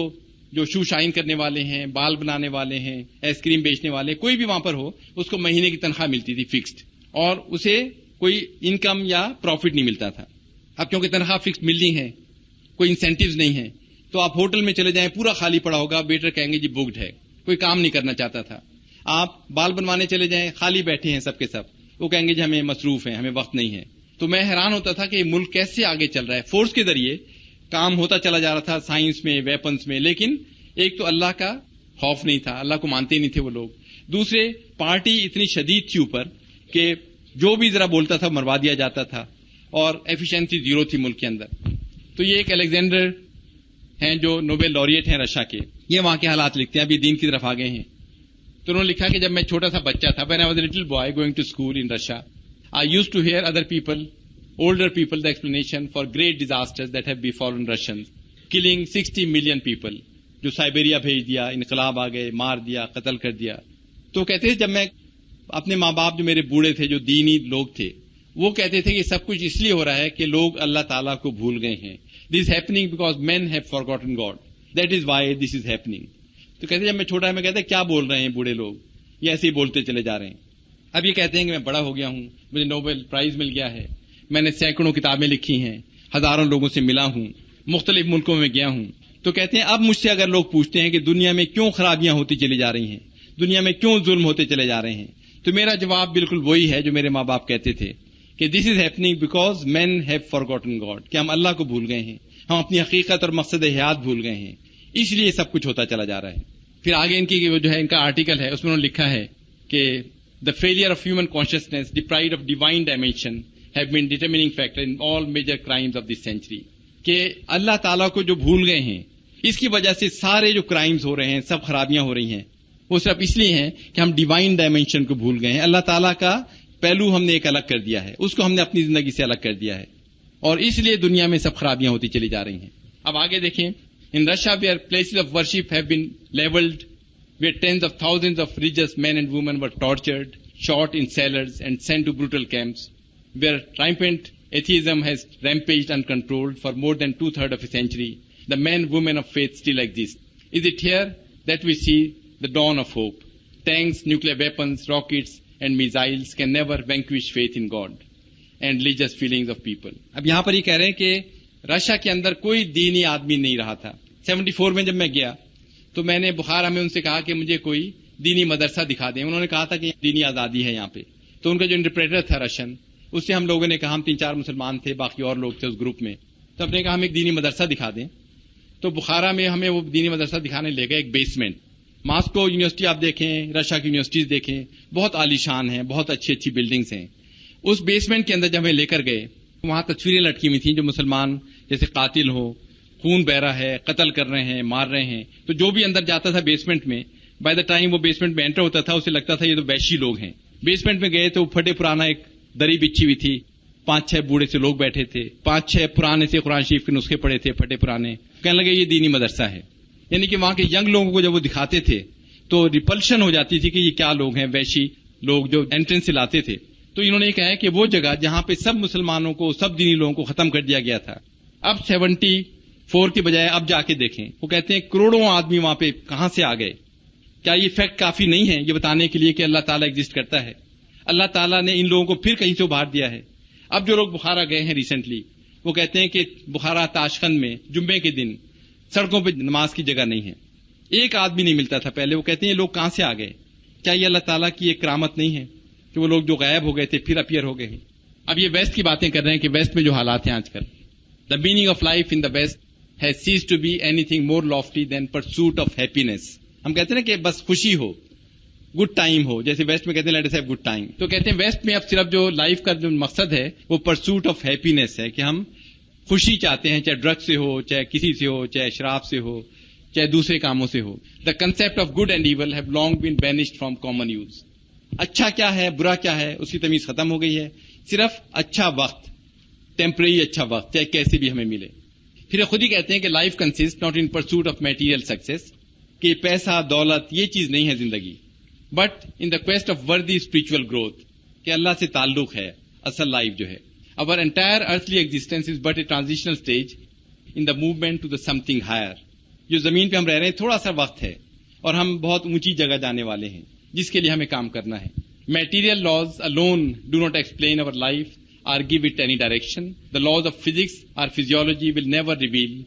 جو شو شائن کرنے والے ہیں، بال بنانے والے ہیں، آئس کریم بیچنے والے، کوئی بھی وہاں پر ہو اس کو مہینے کی تنخواہ ملتی تھی فکسڈ اور اسے کوئی انکم یا پروفٹ نہیں ملتا تھا. اب کیونکہ تنخواہ فکس ملنی ہے, کوئی انسینٹیوز نہیں ہے, تو آپ ہوٹل میں چلے جائیں پورا خالی پڑا ہوگا, ویٹر کہیں گے جی بکڈ ہے, کوئی کام نہیں کرنا چاہتا تھا. آپ بال بنوانے چلے جائیں خالی بیٹھے ہیں سب کے سب, وہ کہیں گے جی ہمیں مصروف ہیں, ہمیں وقت نہیں ہے. تو میں حیران ہوتا تھا کہ یہ ملک کیسے آگے چل رہا ہے. فورس کے ذریعے کام ہوتا چلا جا رہا تھا, سائنس میں, ویپنس میں, لیکن ایک تو اللہ کا خوف نہیں تھا, اللہ کو مانتے نہیں تھے وہ لوگ. دوسرے پارٹی اتنی شدید تھی اوپر کہ جو بھی ذرا بولتا تھا مروا دیا جاتا تھا, اور ایفیشنسی زیرو تھی ملک کے اندر. تو یہ ایک الیگزینڈر ہیں جو نوبل laureate ہیں رشیا کے, یہ وہاں کے حالات لکھتے ہیں, ابھی دین کی طرف آ گئے ہیں. تو انہوں نے لکھا کہ جب میں چھوٹا سا بچہ تھا, when I was a little boy going to school in Russia, I used to hear other people, older people, the explanation for great disasters that have befallen Russians, killing 60 million people, جو Siberia بھیج دیا, انقلاب آ گئے, مار دیا, قتل کر دیا. تو کہتے ہیں جب میں اپنے ماں باپ جو میرے بوڑھے تھے, جو دینی لوگ تھے, وہ کہتے تھے کہ سب کچھ اس لیے ہو رہا ہے کہ لوگ اللہ تعالیٰ کو بھول گئے ہیں. This is happening because men have forgotten God. That is why this is happening. تو کہتے ہیں جب میں چھوٹا ہے میں کہتے ہیں کیا بول رہے ہیں بوڑھے لوگ, یہ ایسے ہی بولتے چلے جا رہے ہیں. اب یہ کہتے ہیں کہ میں بڑا ہو گیا ہوں, مجھے نوبل پرائز مل گیا ہے, میں نے سینکڑوں کتابیں لکھی ہیں, ہزاروں لوگوں سے ملا ہوں, مختلف ملکوں میں گیا ہوں. تو کہتے ہیں اب مجھ سے اگر لوگ پوچھتے ہیں کہ دنیا میں کیوں خرابیاں ہوتی چلی جا رہی ہیں, دنیا میں کیوں ظلم ہوتے چلے جا رہے ہیں, تو میرا جواب بالکل وہی ہے جو میرے ماں باپ کہتے تھے کہ this is happening because man have forgotten God, کہ ہم اللہ کو بھول گئے ہیں, ہم اپنی حقیقت اور مقصد حیات بھول گئے ہیں, اس لیے سب کچھ ہوتا چلا جا رہا ہے. پھر آگے ان کی جو ہے ان کا آرٹیکل ہے, اس میں انہوں نے لکھا ہے کہ the failure of human consciousness deprived of divine dimension have been determining factor in all major crimes of this century, کہ اللہ تعالیٰ کو جو بھول گئے ہیں اس کی وجہ سے سارے جو کرائمز ہو رہے ہیں, سب خرابیاں ہو رہی ہیں, وہ صرف اس لیے ہیں کہ ہم ڈیوائن ڈائمینشن کو بھول گئے ہیں. اللہ تعالیٰ کا پہلو ہم نے ایک الگ کر دیا ہے, اس کو ہم نے اپنی زندگی سے الگ کر دیا ہے, اور اس لیے دنیا میں سب خرابیاں ہوتی چلی جا رہی ہیں. اب آگے دیکھیں, in Russia where places of worship have been levelled, where tens of thousands of religious men and women were tortured, shot in cellars and sent to brutal camps, where rampant atheism has rampaged uncontrolled for more than 2/3 of a century, the men, women of faith still exist. Is it here that we see the dawn of hope? Tanks, nuclear weapons, rockets and missiles can never vanquish faith in God and religious feelings of people. اب یہاں پر یہ کہہ رہے ہیں کہ Russia کے اندر کوئی دینی آدمی نہیں رہا تھا. 74 میں جب میں گیا تو میں نے بخارا میں ان سے کہا کہ مجھے کوئی دینی مدرسہ دکھا دیں. انہوں نے کہا تھا کہ دینی آزادی ہے یہاں پہ. تو ان کا جو انٹرپریٹر تھا رشین, اس سے ہم لوگوں نے کہا, ہم 3-4 مسلمان تھے, باقی اور لوگ تھے اس گروپ میں, تو ہم نے کہا ہم ایک دینی مدرسہ دکھا دیں. تو بخارا میں ہمیں وہ دینی مدرسہ دکھانے لے گئے, ایک بیسمنٹ. ماسکو یونیورسٹی آپ دیکھیں, رشیا کی یونیورسٹیز دیکھیں, بہت عالی شان ہیں, بہت اچھی اچھی بلڈنگس ہیں. اس بیسمنٹ کے اندر جب ہمیں لے کر گئے, وہاں تصویریں لٹکی ہوئی تھیں جو مسلمان جیسے قاتل ہو, خون بہ رہا ہے, قتل کر رہے ہیں, مار رہے ہیں. تو جو بھی اندر جاتا تھا بیسمنٹ میں, بائی دا ٹائم وہ بیسمنٹ میں انٹر ہوتا تھا اسے لگتا تھا یہ تو وحشی لوگ ہیں. بیسمنٹ میں گئے تو پھٹے پرانا ایک دری بچھی ہوئی تھی, 5-6 بوڑھے سے لوگ بیٹھے تھے, 5-6 پرانے سے قرآن شریف کے نسخے پڑے تھے پھٹے پرانے. کہنے لگے یہ دینی مدرسہ ہے. یعنی کہ وہاں کے ینگ لوگوں کو جب وہ دکھاتے تھے تو ریپلشن ہو جاتی تھی کہ یہ کیا لوگ ہیں, وحشی لوگ جو انٹرنس سے لاتے تھے. تو انہوں نے کہا کہ وہ جگہ جہاں پہ سب مسلمانوں کو, سب دینی لوگوں کو ختم کر دیا گیا تھا, اب 74 کی بجائے اب جا کے دیکھیں. وہ کہتے ہیں کروڑوں آدمی وہاں پہ کہاں سے آ گئے. کیا یہ فیکٹ کافی نہیں ہے یہ بتانے کے لیے کہ اللہ تعالیٰ ایگزسٹ کرتا ہے؟ اللہ تعالیٰ نے ان لوگوں کو پھر کہیں سے ابھار دیا ہے. اب جو لوگ بخارا گئے ہیں ریسنٹلی, وہ کہتے ہیں کہ بخارا تاشقند میں جمعے کے دن سڑکوں پہ نماز کی جگہ نہیں ہے, ایک آدمی نہیں ملتا تھا پہلے. وہ کہتے ہیں یہ لوگ کہاں سے آ گئے؟ کیا یہ اللہ تعالیٰ کی ایک کرامت نہیں ہے کہ وہ لوگ جو غائب ہو گئے تھے پھر اپیئر ہو گئے ہیں؟ اب یہ ویسٹ کی باتیں کر رہے ہیں کہ ویسٹ میں جو حالات ہیں آج کل, the meaning of life in the west has ceased to be anything more lofty than pursuit of happiness. ہم کہتے ہیں نا کہ بس خوشی ہو, گڈ ٹائم ہو, جیسے ویسٹ میں کہتے ہیں let us have good time. تو کہتے ہیں ویسٹ میں اب صرف جو لائف کا جو مقصد ہے وہ پرسوٹ آف ہیپینس ہے, کہ ہم خوشی چاہتے ہیں, چاہے ڈرگ سے ہو, چاہے کسی سے ہو, چاہے شراب سے ہو, چاہے دوسرے کاموں سے ہو. The concept of good and evil have long been banished from common use. اچھا کیا ہے, برا کیا ہے, اس کی تمیز ختم ہو گئی ہے. صرف اچھا وقت, ٹیمپریری اچھا وقت, چاہے کیسے بھی ہمیں ملے. پھر خود ہی کہتے ہیں کہ life consist not in pursuit of material success, کہ پیسہ دولت یہ چیز نہیں ہے زندگی, but in the quest of وردی اسپرچل گروتھ, کہ اللہ سے تعلق ہے اصل لائف جو ہے. Our entire earthly existence is but a transitional stage in the movement to the something higher. جو زمین پہ ہم رہ رہے ہیں تھوڑا سا وقت ہے, اور ہم بہت اونچی جگہ جانے والے ہیں جس کے لیے ہمیں کام کرنا ہے. Material laws alone do not explain our life or give it any direction. The laws of physics or physiology will never reveal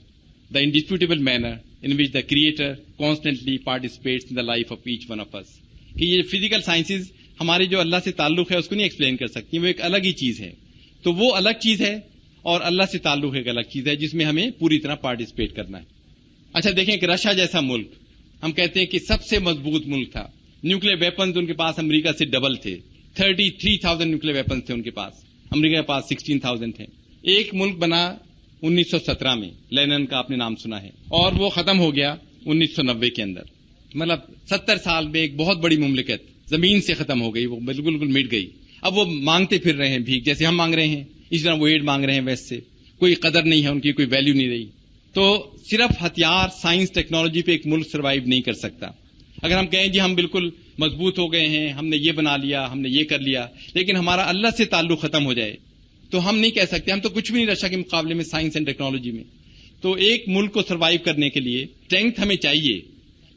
the indisputable manner in which the Creator constantly participates in the life of each one of us. کہ یہ physical sciences ہمارے جو اللہ سے تعلق ہے اس کو نہیں explain کر سکتی، وہ ایک الگ ہی چیز ہے. تو وہ الگ چیز ہے اور اللہ سے تعلق ایک الگ چیز ہے جس میں ہمیں پوری طرح پارٹیسپیٹ کرنا ہے. اچھا دیکھیں کہ رشیا جیسا ملک ہم کہتے ہیں کہ سب سے مضبوط ملک تھا، نیوکلیر ویپنز ان کے پاس امریکہ سے ڈبل تھے، 33,000 نیوکلیر ویپنز تھے ان کے پاس، امریکہ کے پاس 16,000 تھے. ایک ملک بنا 1917 میں، لینن کا آپ نے نام سنا ہے، اور وہ ختم ہو گیا 1990 کے اندر. مطلب 70 سال میں ایک بہت بڑی مملکت زمین سے ختم ہو گئی، وہ بالکل مٹ گئی. اب وہ مانگتے پھر رہے ہیں بھیک، جیسے ہم مانگ رہے ہیں اس طرح وہ ایڈ مانگ رہے ہیں ویسٹ سے. کوئی قدر نہیں ہے ان کی، کوئی ویلیو نہیں رہی. تو صرف ہتھیار، سائنس، ٹیکنالوجی پہ ایک ملک سروائیو نہیں کر سکتا. اگر ہم کہیں جی ہم بالکل مضبوط ہو گئے ہیں، ہم نے یہ بنا لیا، ہم نے یہ کر لیا، لیکن ہمارا اللہ سے تعلق ختم ہو جائے تو ہم نہیں کہہ سکتے ہم تو کچھ بھی نہیں رشیا کے مقابلے میں سائنس اینڈ ٹیکنالوجی میں. تو ایک ملک کو سروائیو کرنے کے لیے اسٹرینتھ ہمیں چاہیے،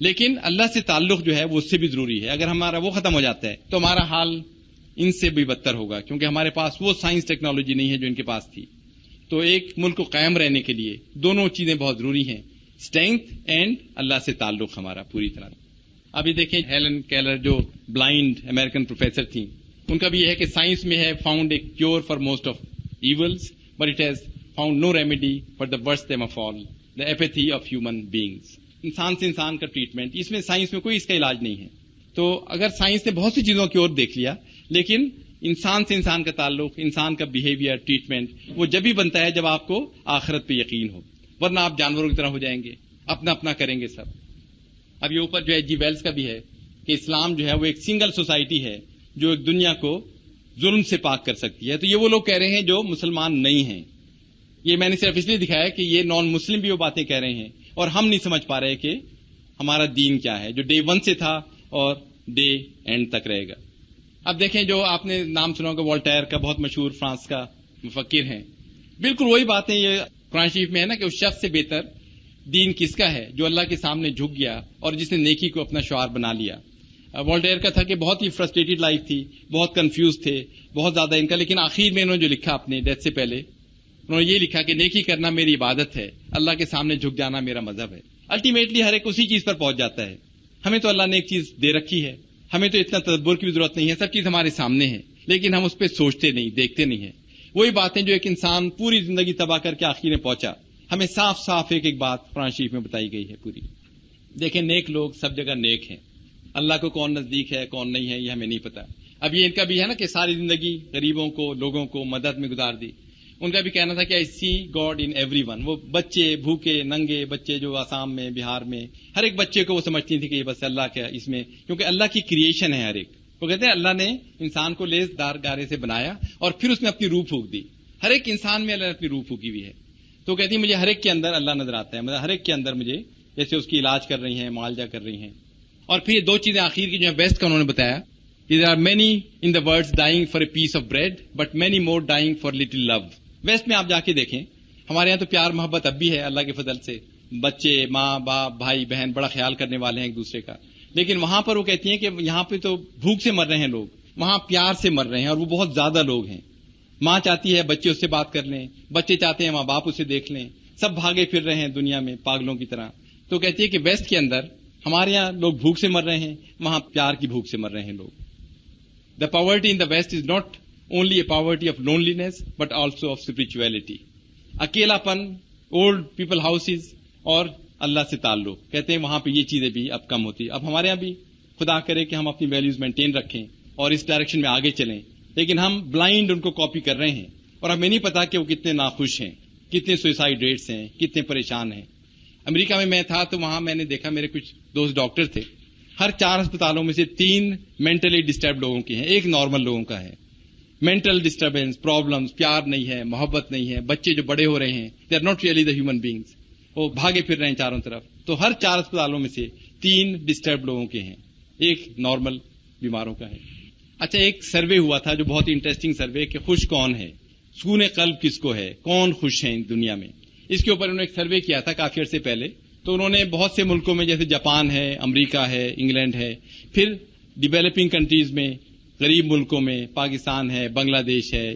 لیکن اللہ سے تعلق جو ہے وہ اس سے بھی ضروری ہے. اگر ہمارا وہ ختم ہو جاتا ہے تو ہمارا حال ان سے بھی بدتر ہوگا، کیونکہ ہمارے پاس وہ سائنس ٹیکنالوجی نہیں ہے جو ان کے پاس تھی. تو ایک ملک کو قائم رہنے کے لیے دونوں چیزیں بہت ضروری ہیں، اسٹرینتھ اینڈ اللہ سے تعلق ہمارا پوری طرح. ابھی دیکھیں ہیلن کیلر جو بلائنڈ امریکن پروفیسر تھیں، ان کا بھی یہ ہے کہ سائنس میں ہے found a cure for most of evils but it has found no remedy for the worst them of all, the apathy of human beings. انسان سے انسان کا ٹریٹمنٹ، اس میں سائنس میں کوئی اس کا علاج نہیں ہے. تو اگر سائنس نے بہت سی چیزوں کی اور دیکھ لیا، لیکن انسان سے انسان کا تعلق، انسان کا بیہیویئر، ٹریٹمنٹ وہ جب ہی بنتا ہے جب آپ کو آخرت پہ یقین ہو، ورنہ آپ جانوروں کی طرح ہو جائیں گے، اپنا اپنا کریں گے سب. اب یہ اوپر جو ہے جی ویلز کا بھی ہے کہ اسلام جو ہے وہ ایک سنگل سوسائٹی ہے جو ایک دنیا کو ظلم سے پاک کر سکتی ہے. تو یہ وہ لوگ کہہ رہے ہیں جو مسلمان نہیں ہیں. یہ میں نے صرف اس لیے دکھایا کہ یہ نان مسلم بھی وہ باتیں کہہ رہے ہیں اور ہم نہیں سمجھ پا رہے کہ ہمارا دین کیا ہے جو ڈے 1 سے تھا اور ڈے اینڈ تک رہے گا. اب دیکھیں جو آپ نے نام سنا ہوگا والٹیر کا، بہت مشہور فرانس کا مفکر ہیں، بالکل وہی باتیں یہ قرآن شریف میں ہے نا کہ اس شخص سے بہتر دین کس کا ہے جو اللہ کے سامنے جھک گیا اور جس نے نیکی کو اپنا شعار بنا لیا. والٹیر کا تھا کہ بہت ہی فرسٹریٹڈ لائف تھی، بہت کنفیوز تھے، بہت زیادہ ان کا، لیکن آخر میں انہوں نے جو لکھا اپنے ڈیتھ سے پہلے، انہوں نے یہ لکھا کہ نیکی کرنا میری عبادت ہے، اللہ کے سامنے جھک جانا میرا مذہب ہے. الٹیمیٹلی ہر ایک اسی چیز پر پہنچ جاتا ہے. ہمیں تو اللہ نے ایک چیز دے رکھی ہے، ہمیں تو اتنا تدبر کی بھی ضرورت نہیں ہے، سب چیز ہمارے سامنے ہے، لیکن ہم اس پہ سوچتے نہیں، دیکھتے نہیں ہیں. وہی باتیں جو ایک انسان پوری زندگی تباہ کر کے آخر میں پہنچا، ہمیں صاف صاف ایک ایک بات قرآن شریف میں بتائی گئی ہے پوری. دیکھیں نیک لوگ سب جگہ نیک ہیں، اللہ کو کون نزدیک ہے کون نہیں ہے یہ ہمیں نہیں پتا. اب یہ ان کا بھی ہے نا کہ ساری زندگی غریبوں کو، لوگوں کو مدد میں گزار دی. ان کا بھی کہنا تھا کہ I see God in everyone. وہ بچے، بھوکے ننگے بچے جو آسام میں، بہار میں، ہر ایک بچے کو وہ سمجھتی تھی کہ یہ بس اللہ کا اس میں، کیونکہ اللہ کی کریشن ہے ہر ایک. وہ کہتے ہیں اللہ نے انسان کو لیس دار گارے سے بنایا اور پھر اس میں اپنی روح پھونک دی. ہر ایک انسان میں اللہ نے اپنی روح پھونکی ہوئی ہے. تو کہتی مجھے ہر ایک کے اندر اللہ نظر آتا ہے، مطلب ہر ایک کے اندر مجھے، جیسے اس کی علاج کر رہی ہیں، معالجہ کر رہی ہیں. اور پھر یہ دو چیزیں آخر کی جو ہے بیسٹ کا انہوں نے بتایا کہ there are many in the world dying for a piece of bread but many more dying for little love. West میں آپ جا کے دیکھیں، ہمارے یہاں تو پیار محبت اب بھی ہے اللہ کے فضل سے، بچے، ماں باپ، بھائی بہن بڑا خیال کرنے والے ہیں ایک دوسرے کا. لیکن وہاں پر وہ کہتی ہیں کہ یہاں پہ تو بھوک سے مر رہے ہیں لوگ، وہاں پیار سے مر رہے ہیں اور وہ بہت زیادہ لوگ ہیں. ماں چاہتی ہے بچے اس سے بات کر لیں، بچے چاہتے ہیں ماں باپ اسے دیکھ لیں، سب بھاگے پھر رہے ہیں دنیا میں پاگلوں کی طرح. تو کہتی ہے کہ ویسٹ کے اندر ہمارے یہاں لوگ بھوک سے مر رہے ہیں، وہاں پیار کی بھوک سے مر رہے ہیں لوگ. The poverty in the West is not only a poverty of loneliness but also of spirituality. اکیلا پن، اولڈ پیپل ہاؤسز اور اللہ سے تعلق، کہتے ہیں وہاں پہ یہ چیزیں بھی اب کم ہوتی. اب ہمارے یہاں بھی خدا کرے کہ ہم اپنی ویلیوز مینٹین رکھیں اور اس ڈائریکشن میں آگے چلیں، لیکن ہم بلائنڈ ان کو کاپی کر رہے ہیں اور ہمیں نہیں پتا کہ وہ کتنے ناخوش ہیں، کتنے سوئسائڈ ریٹس ہیں، کتنے پریشان ہیں. امریکہ میں تھا تو وہاں میں نے دیکھا، میرے کچھ دوست ڈاکٹر تھے، ہر 4 اسپتالوں میں سے 3 مینٹلی ڈسٹرب لوگوں کے ہیں، 1 نارمل لوگوں کا ہے. مینٹل ڈسٹربینس، پرابلمز، پیار نہیں ہے، محبت نہیں ہے، بچے جو بڑے ہو رہے ہیں they are not really the human beings, وہ بھاگے پھر رہے ہیں چاروں طرف. تو ہر 4 اسپتالوں میں سے 3 ڈسٹرب لوگوں کے ہیں، 1 نارمل بیماروں کا ہے. اچھا ایک سروے ہوا تھا جو بہت انٹرسٹنگ سروے کہ خوش کون ہے، سکون قلب کس کو ہے، کون خوش ہیں دنیا میں. اس کے اوپر انہوں نے ایک سروے کیا تھا کافی عرصے پہلے. تو انہوں نے بہت سے ملکوں میں جیسے جاپان ہے، امریکہ ہے، انگلینڈ ہے، پھر ڈیولپنگ کنٹریز میں غریب ملکوں میں پاکستان ہے، بنگلہ دیش ہے،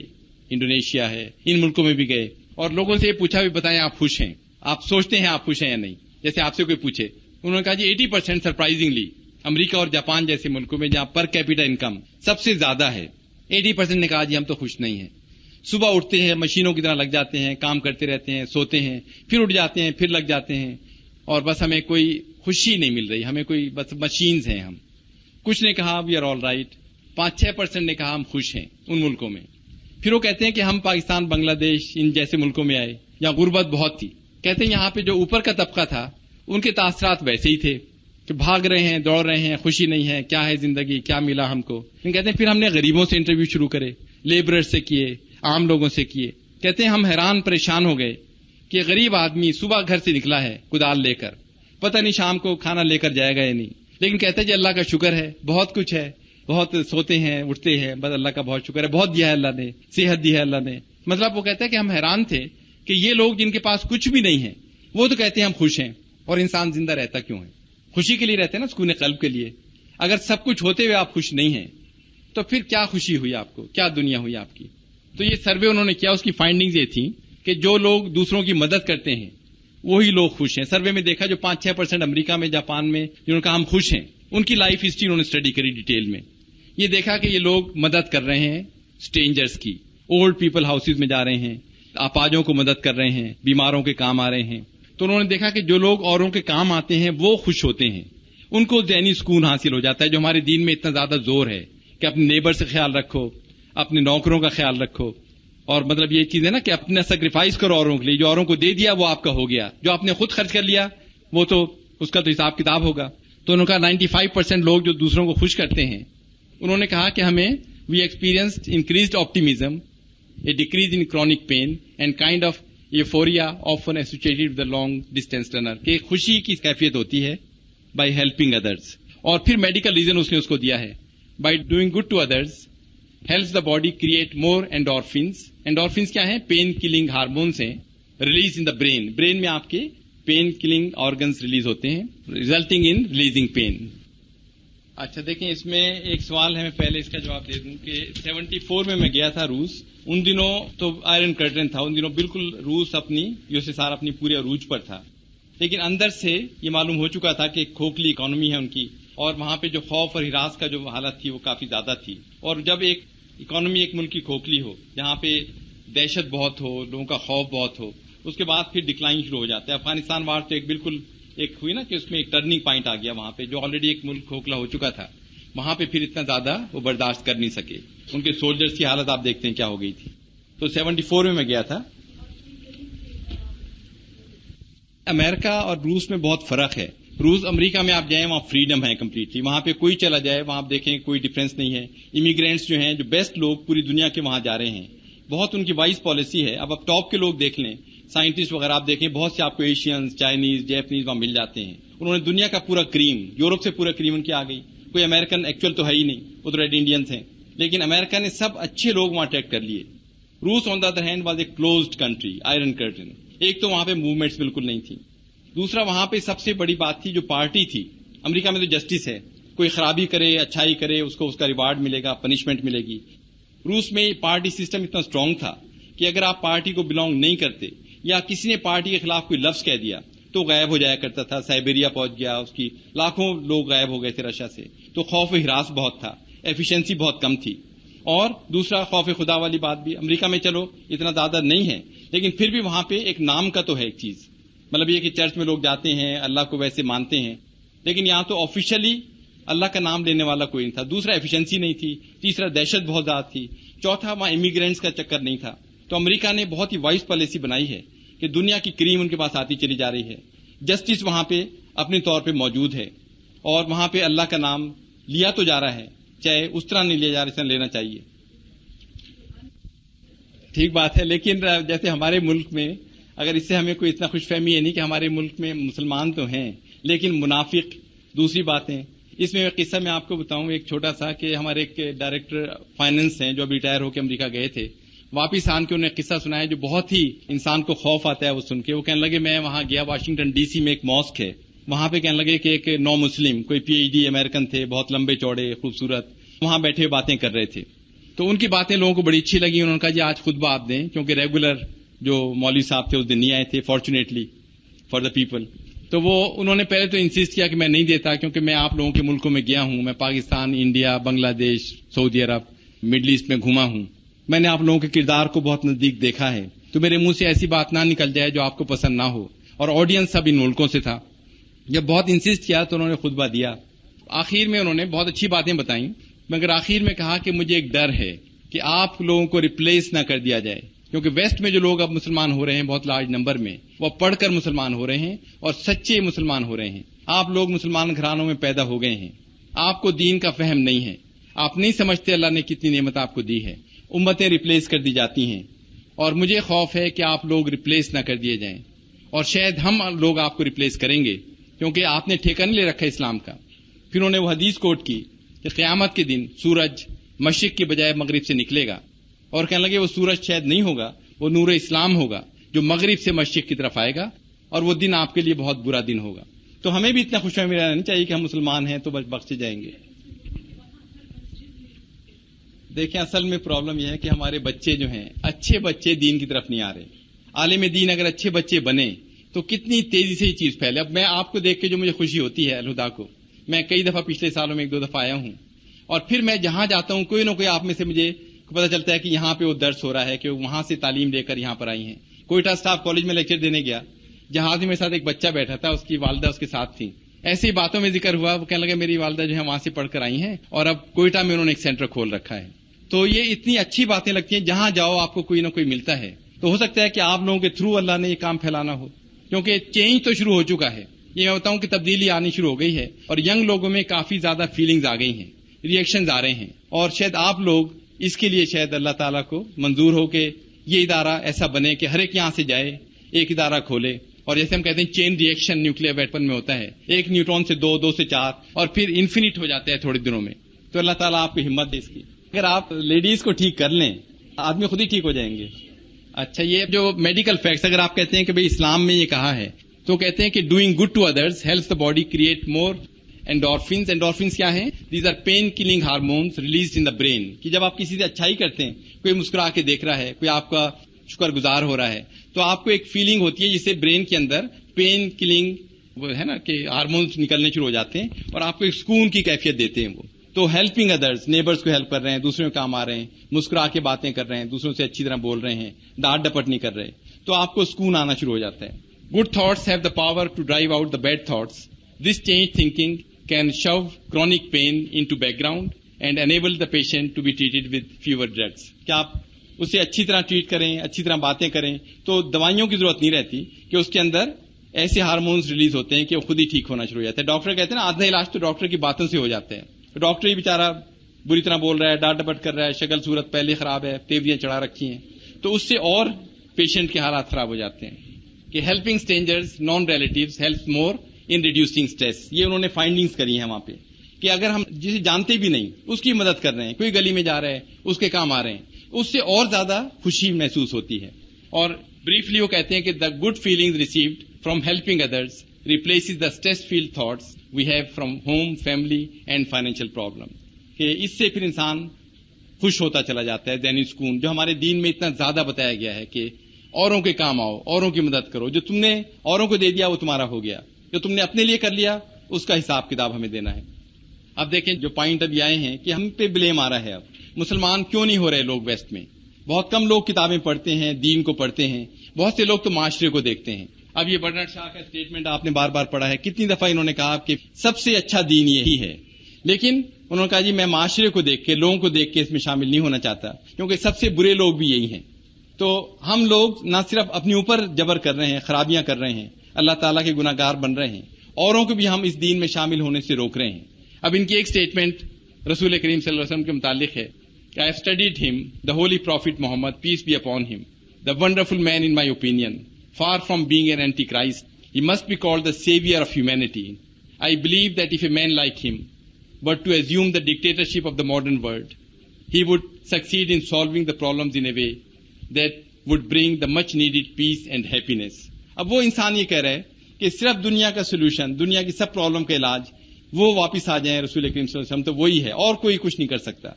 انڈونیشیا ہے، ان ملکوں میں بھی گئے اور لوگوں سے یہ پوچھا بھی بتائیں آپ خوش ہیں، آپ سوچتے ہیں آپ خوش ہیں یا نہیں. جیسے آپ سے کوئی پوچھے، انہوں نے کہا جی 80% سرپرائزنگلی امریکہ اور جاپان جیسے ملکوں میں جہاں پر کیپیٹل انکم سب سے زیادہ ہے، 80% نے کہا جی ہم تو خوش نہیں ہیں. صبح اٹھتے ہیں مشینوں کی طرح لگ جاتے ہیں، کام کرتے رہتے ہیں، سوتے ہیں، پھر اٹھ جاتے ہیں، پھر لگ جاتے ہیں، اور بس ہمیں کوئی خوشی نہیں مل رہی، ہمیں کوئی بس مشینز ہیں ہم. کچھ نے کہا وی آر آل رائٹ، 5-6% نے کہا ہم خوش ہیں ان ملکوں میں. پھر وہ کہتے ہیں کہ ہم پاکستان، بنگلہ دیش ان جیسے ملکوں میں آئے جہاں غربت بہت تھی. کہتے ہیں یہاں پہ جو اوپر کا طبقہ تھا ان کے تاثرات ویسے ہی تھے کہ بھاگ رہے ہیں، دوڑ رہے ہیں، خوشی نہیں ہے، کیا ہے زندگی، کیا ملا ہم کو. کہتے ہیں پھر ہم نے غریبوں سے انٹرویو شروع کرے، لیبرر سے کیے، عام لوگوں سے کیے. کہتے ہیں ہم حیران پریشان ہو گئے کہ غریب آدمی صبح گھر سے نکلا ہے کدال لے کر، پتہ نہیں شام کو کھانا لے کر جائے گا یا نہیں، لیکن کہتے ہیں جی اللہ کا شکر ہے، بہت کچھ ہے، بہت سوتے ہیں اٹھتے ہیں، بس اللہ کا بہت شکر ہے، بہت دیا ہے اللہ نے، صحت دی ہے اللہ نے. مطلب وہ کہتے ہیں کہ ہم حیران تھے کہ یہ لوگ جن کے پاس کچھ بھی نہیں ہے وہ تو کہتے ہیں ہم خوش ہیں. اور انسان زندہ رہتا کیوں ہے؟ خوشی کے لیے رہتے ہیں نا، سکون قلب کے لیے. اگر سب کچھ ہوتے ہوئے آپ خوش نہیں ہیں تو پھر کیا خوشی ہوئی آپ کو، کیا دنیا ہوئی آپ کی. تو یہ سروے انہوں نے کیا، اس کی فائنڈنگز یہ تھیں کہ جو لوگ دوسروں کی مدد کرتے ہیں وہی لوگ خوش ہیں. سروے میں دیکھا جو 5-6% امریکہ میں، جاپان میں جنہوں نے کہا ہم خوش ہیں، ان کی لائف ہسٹری انہوں نے اسٹڈی کری ڈیٹیل میں. یہ دیکھا کہ یہ لوگ مدد کر رہے ہیں اسٹرینجرز کی، اولڈ پیپل ہاؤسز میں جا رہے ہیں، اپاہجوں کو مدد کر رہے ہیں، بیماروں کے کام آ رہے ہیں. تو انہوں نے دیکھا کہ جو لوگ اوروں کے کام آتے ہیں وہ خوش ہوتے ہیں، ان کو ذہنی سکون حاصل ہو جاتا ہے. جو ہمارے دین میں اتنا زیادہ زور ہے کہ اپنے نیبر سے خیال رکھو، اپنے نوکروں کا خیال رکھو، اور مطلب یہ چیز ہے نا کہ اپنا سیکریفائس کرو اوروں کے لیے. جو اوروں کو دے دیا وہ آپ کا ہو گیا، جو آپ نے خود خرچ کر لیا وہ تو اس کا تو حساب کتاب ہوگا. تو انہوں نے کہا 95% لوگ جو دوسروں کو خوش کرتے ہیں، انہوں نے کہا کہ ہمیں we experienced increased optimism, a decrease in chronic pain and kind of euphoria often associated with the long distance runner, کہ خوشی کی کیفیت ہوتی ہے بائی ہیلپنگ ادرس. اور پھر میڈیکل ریزن اس نے اس کو دیا ہے، by doing good to others helps the body create more endorphins. Endorphins کیا ہیں؟ پین کلنگ ہارمونس ہیں، release in the brain. Brain میں آپ کے پین کلنگ آرگنز ریلیز ہوتے ہیں، ریزلٹنگ ان ریلیزنگ پین. اچھا دیکھیں اس میں ایک سوال ہے، میں پہلے اس کا جواب دے دوں کہ 74 میں گیا تھا روس. ان دنوں تو آئرن کرٹن تھا، ان دنوں بالکل روس اپنی USSR اپنی پورے عروج پر تھا، لیکن اندر سے یہ معلوم ہو چکا تھا کہ ایک کھوکھلی اکانومی ہے ان کی، اور وہاں پہ جو خوف اور ہراس کا جو حالت تھی وہ کافی زیادہ تھی. اور جب ایک اکانومی ایک ملک کی کھوکھلی ہو، جہاں پہ دہشت بہت ہو، لوگوں کا خوف بہت ہو، اس کے بعد پھر ڈکلائن شروع ہو جاتا ہے. افغانستان وار تو ایک بالکل ایک ہوئی نا کہ اس میں ایک ٹرننگ پوائنٹ آ گیا وہاں پہ، جو آلریڈی ایک ملک کھوکھلا ہو چکا تھا، وہاں پہ پھر اتنا زیادہ وہ برداشت کر نہیں سکے. ان کے سولجرز کی حالت آپ دیکھتے ہیں کیا ہو گئی تھی. تو 74 میں گیا تھا. امریکہ اور روس میں بہت فرق ہے. روس امریکہ میں آپ جائیں وہاں فریڈم ہے کمپلیٹلی، وہاں پہ کوئی چلا جائے وہاں آپ دیکھیں کوئی ڈفرینس نہیں ہے. امیگرینٹس جو ہیں، جو بیسٹ لوگ پوری دنیا کے وہاں جا رہے ہیں، بہت ان کی وائز پالیسی ہے. اب آپ ٹاپ کے لوگ دیکھ لیں، سائنٹسٹ وغیرہ آپ دیکھیں، بہت سے آپ کو ایشینز، چائنیز، جیپنیز وہاں مل جاتے ہیں. انہوں نے دنیا کا پورا کریم، یورپ سے پورا کریم ان کی آ گئی. کوئی امریکن ایکچوئل تو ہے ہی نہیں، وہ تو ریڈ انڈینز ہیں، لیکن امریکہ نے سب اچھے لوگ وہاں اٹیک کر لیے. روس on the other hand was a closed country, iron curtain. ایک تو وہاں پہ موومنٹس بالکل نہیں تھی، دوسرا وہاں پہ سب سے بڑی بات تھی جو پارٹی تھی. امریکہ میں تو جسٹس ہے، کوئی خرابی کرے اچھائی کرے اس کو اس کا ریوارڈ ملے گا، پنشمنٹ ملے گی. روس میں پارٹی سسٹم اتنا اسٹرانگ تھا کہ اگر آپ پارٹی کو بلانگ نہیں کرتے یا کسی نے پارٹی کے خلاف کوئی لفظ کہہ دیا تو غائب ہو جایا کرتا تھا. سائبیریا پہنچ گیا، اس کی لاکھوں لوگ غائب ہو گئے تھے رشیا سے. تو خوف و ہراس بہت تھا، ایفیشنسی بہت کم تھی. اور دوسرا خوف خدا والی بات بھی امریکہ میں چلو اتنا زیادہ نہیں ہے، لیکن پھر بھی وہاں پہ ایک نام کا تو ہے ایک چیز. مطلب یہ کہ چرچ میں لوگ جاتے ہیں، اللہ کو ویسے مانتے ہیں، لیکن یہاں تو آفیشلی اللہ کا نام لینے والا کوئی نہیں تھا. دوسرا ایفیشنسی نہیں تھی، تیسرا دہشت بہت زیادہ تھی، چوتھا وہاں امیگرینٹس کا چکر نہیں تھا. تو امریکہ نے بہت ہی وائز پالیسی بنائی ہے کہ دنیا کی کریم ان کے پاس آتی چلی جا رہی ہے. جسٹس وہاں پہ اپنے طور پہ موجود ہے، اور وہاں پہ اللہ کا نام لیا تو جا رہا ہے، چاہے اس طرح نہیں لیا جا رہا اس طرح لینا چاہیے. ٹھیک بات ہے، لیکن جیسے ہمارے ملک میں اگر اس سے ہمیں کوئی اتنا خوش فہمی ہے نہیں کہ ہمارے ملک میں مسلمان تو ہیں لیکن منافق دوسری باتیں. اس میں ایک قصہ میں آپ کو بتاؤں ایک چھوٹا سا، کہ ہمارے ایک ڈائریکٹر فائننس ہیں جو اب ریٹائر ہو کے امریکہ گئے تھے، واپس آن کے انہیں ایک قصہ سنایا جو بہت ہی انسان کو خوف آتا ہے وہ سن کے. وہ کہنے لگے میں وہاں گیا واشنگٹن DC میں ایک ماسک ہے، وہاں پہ کہنے لگے کہ ایک نو مسلم کوئی PhD امریکن تھے، بہت لمبے چوڑے خوبصورت، وہاں بیٹھے ہوئے باتیں کر رہے تھے. تو ان کی باتیں لوگوں کو بڑی اچھی لگی. انہوں نے کہا جی آج خطبہ آپ دیں, کیونکہ ریگولر جو مولوی صاحب تھے اس دن نہیں آئے تھے فارچونیٹلی فار دا پیپل. تو وہ انہوں نے پہلے تو انسسٹ کیا کہ میں نہیں دیتا, کیونکہ میں آپ لوگوں کے ملکوں میں گیا ہوں, میں پاکستان, انڈیا, بنگلہ دیش, سعودی عرب, مڈل ایسٹ میں گھوما ہوں, میں نے آپ لوگوں کے کردار کو بہت نزدیک دیکھا ہے, تو میرے منہ سے ایسی بات نہ نکل جائے جو آپ کو پسند نہ ہو. اور آڈینس سب ان ملکوں سے تھا. جب بہت انسسٹ کیا تو انہوں نے خطبہ دیا. آخر میں انہوں نے بہت اچھی باتیں بتائیں, مگر آخر میں کہا کہ مجھے ایک ڈر ہے کہ آپ لوگوں کو ریپلیس نہ کر دیا جائے, کیونکہ ویسٹ میں جو لوگ اب مسلمان ہو رہے ہیں بہت لارج نمبر میں, وہ پڑھ کر مسلمان ہو رہے ہیں اور سچے مسلمان ہو رہے ہیں. آپ لوگ مسلمان گھرانوں میں پیدا ہو گئے ہیں, آپ کو دین کا فہم نہیں ہے, آپ نہیں سمجھتے اللہ نے کتنی نعمت آپ کو دی ہے. امتیں ریپلیس کر دی جاتی ہیں, اور مجھے خوف ہے کہ آپ لوگ ریپلیس نہ کر دیے جائیں, اور شاید ہم لوگ آپ کو ریپلیس کریں گے, کیونکہ آپ نے ٹھیکہ نہیں لے رکھا اسلام کا. پھر انہوں نے وہ حدیث کوٹ کی کہ قیامت کے دن سورج مشرق کے بجائے مغرب سے نکلے گا, اور کہنے لگے وہ سورج شاید نہیں ہوگا, وہ نور اسلام ہوگا جو مغرب سے مشرق کی طرف آئے گا, اور وہ دن آپ کے لیے بہت برا دن ہوگا. تو ہمیں بھی اتنا خوش فہمی رہنا نہیں چاہیے کہ ہم مسلمان ہیں تو بس بخشے جائیں گے. دیکھیں اصل میں پرابلم یہ ہے کہ ہمارے بچے جو ہیں, اچھے بچے دین کی طرف نہیں آ رہے. عالم دین اگر اچھے بچے بنے تو کتنی تیزی سے یہ چیز پھیلے. اب میں آپ کو دیکھ کے جو مجھے خوشی ہوتی ہے الہدا کو, میں کئی دفعہ پچھلے سالوں میں 1-2 دفعہ آیا ہوں, اور پھر میں جہاں جاتا ہوں کوئی نہ کوئی آپ میں سے مجھے پتہ چلتا ہے کہ یہاں پہ وہ درس ہو رہا ہے, کہ وہاں سے تعلیم لے کر یہاں پر آئی ہیں. کوئٹہ اسٹاف کالج میں لیکچر دینے گیا, جہاز میں میرے ساتھ ایک بچہ بیٹھا تھا, اس کی والدہ اس کے ساتھ تھی. ایسی باتوں میں ذکر ہوا, وہ کہنے لگے میری والدہ جو ہے وہاں سے پڑھ کر آئی ہیں, اور اب کوئٹہ میں انہوں نے ایک سینٹر کھول رکھا ہے. تو یہ اتنی اچھی باتیں لگتی ہیں, جہاں جاؤ آپ کو کوئی نہ کوئی ملتا ہے. تو ہو سکتا ہے کہ آپ لوگوں کے تھرو اللہ نے یہ کام پھیلانا ہو, کیونکہ چینج تو شروع ہو چکا ہے. یہ میں بتاؤں کہ تبدیلی آنی شروع ہو گئی ہے, اور ینگ لوگوں میں کافی زیادہ فیلنگز آ گئی ہیں, ریئیکشنز آ رہے ہیں, اور شاید آپ لوگ اس کے لیے شاید اللہ تعالیٰ کو منظور ہو کہ یہ ادارہ ایسا بنے کہ ہر ایک یہاں سے جائے, ایک ادارہ کھولے. اور جیسے ہم کہتے ہیں چین ریئیکشن نیوکلیئر ویپن میں ہوتا ہے, 1 نیوٹرون سے 2, 2 سے 4, اور پھر انفینٹ ہو جاتا ہے تھوڑے دنوں میں. تو اللہ تعالیٰ آپ کو ہمت دے اس کی. اگر آپ لیڈیز کو ٹھیک کر لیں, آدمی خود ہی ٹھیک ہو جائیں گے. اچھا, یہ جو میڈیکل فیکٹس اگر آپ کہتے ہیں کہ بھئی اسلام میں یہ کہا ہے, تو کہتے ہیں کہ doing good to others helps the body create more endorphins. Endorphins کیا ہیں؟ These are pain killing hormones released in the brain. کہ جب آپ کسی سے اچھائی کرتے ہیں, کوئی مسکرا کے دیکھ رہا ہے, کوئی آپ کا شکر گزار ہو رہا ہے, تو آپ کو ایک فیلنگ ہوتی ہے جس سے برین کے اندر پین کلنگ وہ ہے نا کہ ہارمونس نکلنے شروع ہو جاتے ہیں, اور آپ کو ایک سکون کی کیفیت دیتے ہیں. وہ تو ہیلپنگ ادرس, نیبرز کو ہیلپ کر رہے ہیں, دوسروں کے کام آ رہے ہیں, مسکرا کے باتیں کر رہے ہیں, دوسروں سے اچھی طرح بول رہے ہیں, ڈانٹ ڈپٹ نہیں کر رہے, تو آپ کو سکون آنا شروع ہو جاتا ہے. Good thoughts have the power to drive out the bad thoughts. This change thinking can show chronic pain into background and enable the patient to be treated with fewer drugs. کیا آپ اسے اچھی طرح treat کریں, اچھی طرح باتیں کریں, تو دوائیوں کی ضرورت نہیں رہتی, کہ اس کے اندر ایسے ہارمونز ریلیز ہوتے ہیں کہ وہ خود ہی ٹھیک ہونا شروع ہو جاتا ہے. ڈاکٹر کہتے ہیں نا آدھا علاج تو ڈاکٹر کی باتوں سے ہو جاتا ہے. ڈاکٹر ہی بیچارہ بری طرح بول رہا ہے, ڈانٹ ڈپٹ کر رہا ہے, شکل صورت پہلے خراب ہے, تیوریاں چڑھا رکھی ہیں, تو اس سے اور پیشنٹ کے حالات خراب ہو جاتے ہیں. کہ helping strangers naan relatives help more in reducing stress. یہ انہوں نے فائنڈنگز کری ہیں وہاں پہ, کہ اگر ہم جسے جانتے بھی نہیں اس کی مدد کر رہے ہیں, کوئی گلی میں جا رہا ہے اس کے کام آ رہے ہیں, اس سے اور زیادہ خوشی محسوس ہوتی ہے. اور بریفلی وہ کہتے ہیں کہ the good feelings received from helping others replaces the stress filled thoughts we have from home, family and financial problem. کہ اس سے پھر انسان خوش ہوتا چلا جاتا ہے. ذہنی سکون جو ہمارے دین میں اتنا زیادہ بتایا گیا ہے کہ اوروں کے کام آؤ, اوروں کی مدد کرو, جو تم نے اوروں کو دے دیا وہ تمہارا ہو گیا, جو تم نے اپنے لیے کر لیا اس کا حساب کتاب ہمیں دینا ہے. اب دیکھیں جو پوائنٹ ابھی آئے ہیں کہ ہم پہ بلیم آ رہا ہے, اب مسلمان کیوں نہیں ہو رہے لوگ ویسٹ میں. بہت کم لوگ کتابیں پڑھتے ہیں, دین کو پڑھتے ہیں, بہت سے لوگ تو معاشرے کو دیکھتے ہیں. اب یہ برنارڈ شاہ کا اسٹیٹمنٹ آپ نے بار بار پڑھا ہے, کتنی دفعہ انہوں نے کہا کہ سب سے اچھا دین یہی ہے, لیکن انہوں نے کہا جی میں معاشرے کو دیکھ کے, لوگوں کو دیکھ کے اس میں شامل نہیں ہونا چاہتا, کیونکہ سب سے برے لوگ بھی یہی ہیں. تو ہم لوگ نہ صرف اپنے اوپر جبر کر رہے ہیں, خرابیاں کر رہے ہیں, اللہ تعالیٰ کے گناہ گار بن رہے ہیں, اوروں کو بھی ہم اس دین میں شامل ہونے سے روک رہے ہیں. اب ان کی ایک اسٹیٹمنٹ رسول کریم صلی اللہ علیہ وسلم کے متعلق ہے کہ I have studied him, the holy prophet Muhammad, peace be upon him, the wonderful man in my opinion, far from being an antichrist, he must be called the savior of humanity. I believe that if a man like him were to assume the dictatorship of the modern world, he would succeed in solving the problems in a way that would bring the much needed peace and happiness. اب وہ انسان یہ کہہ رہا ہے کہ صرف دنیا کا سولوشن, دنیا کی سب پرابلم کا علاج وہ واپس آ جائیں رسول کریم صلی اللہ علیہ وسلم تو وہی ہے اور کوئی کچھ نہیں کر سکتا.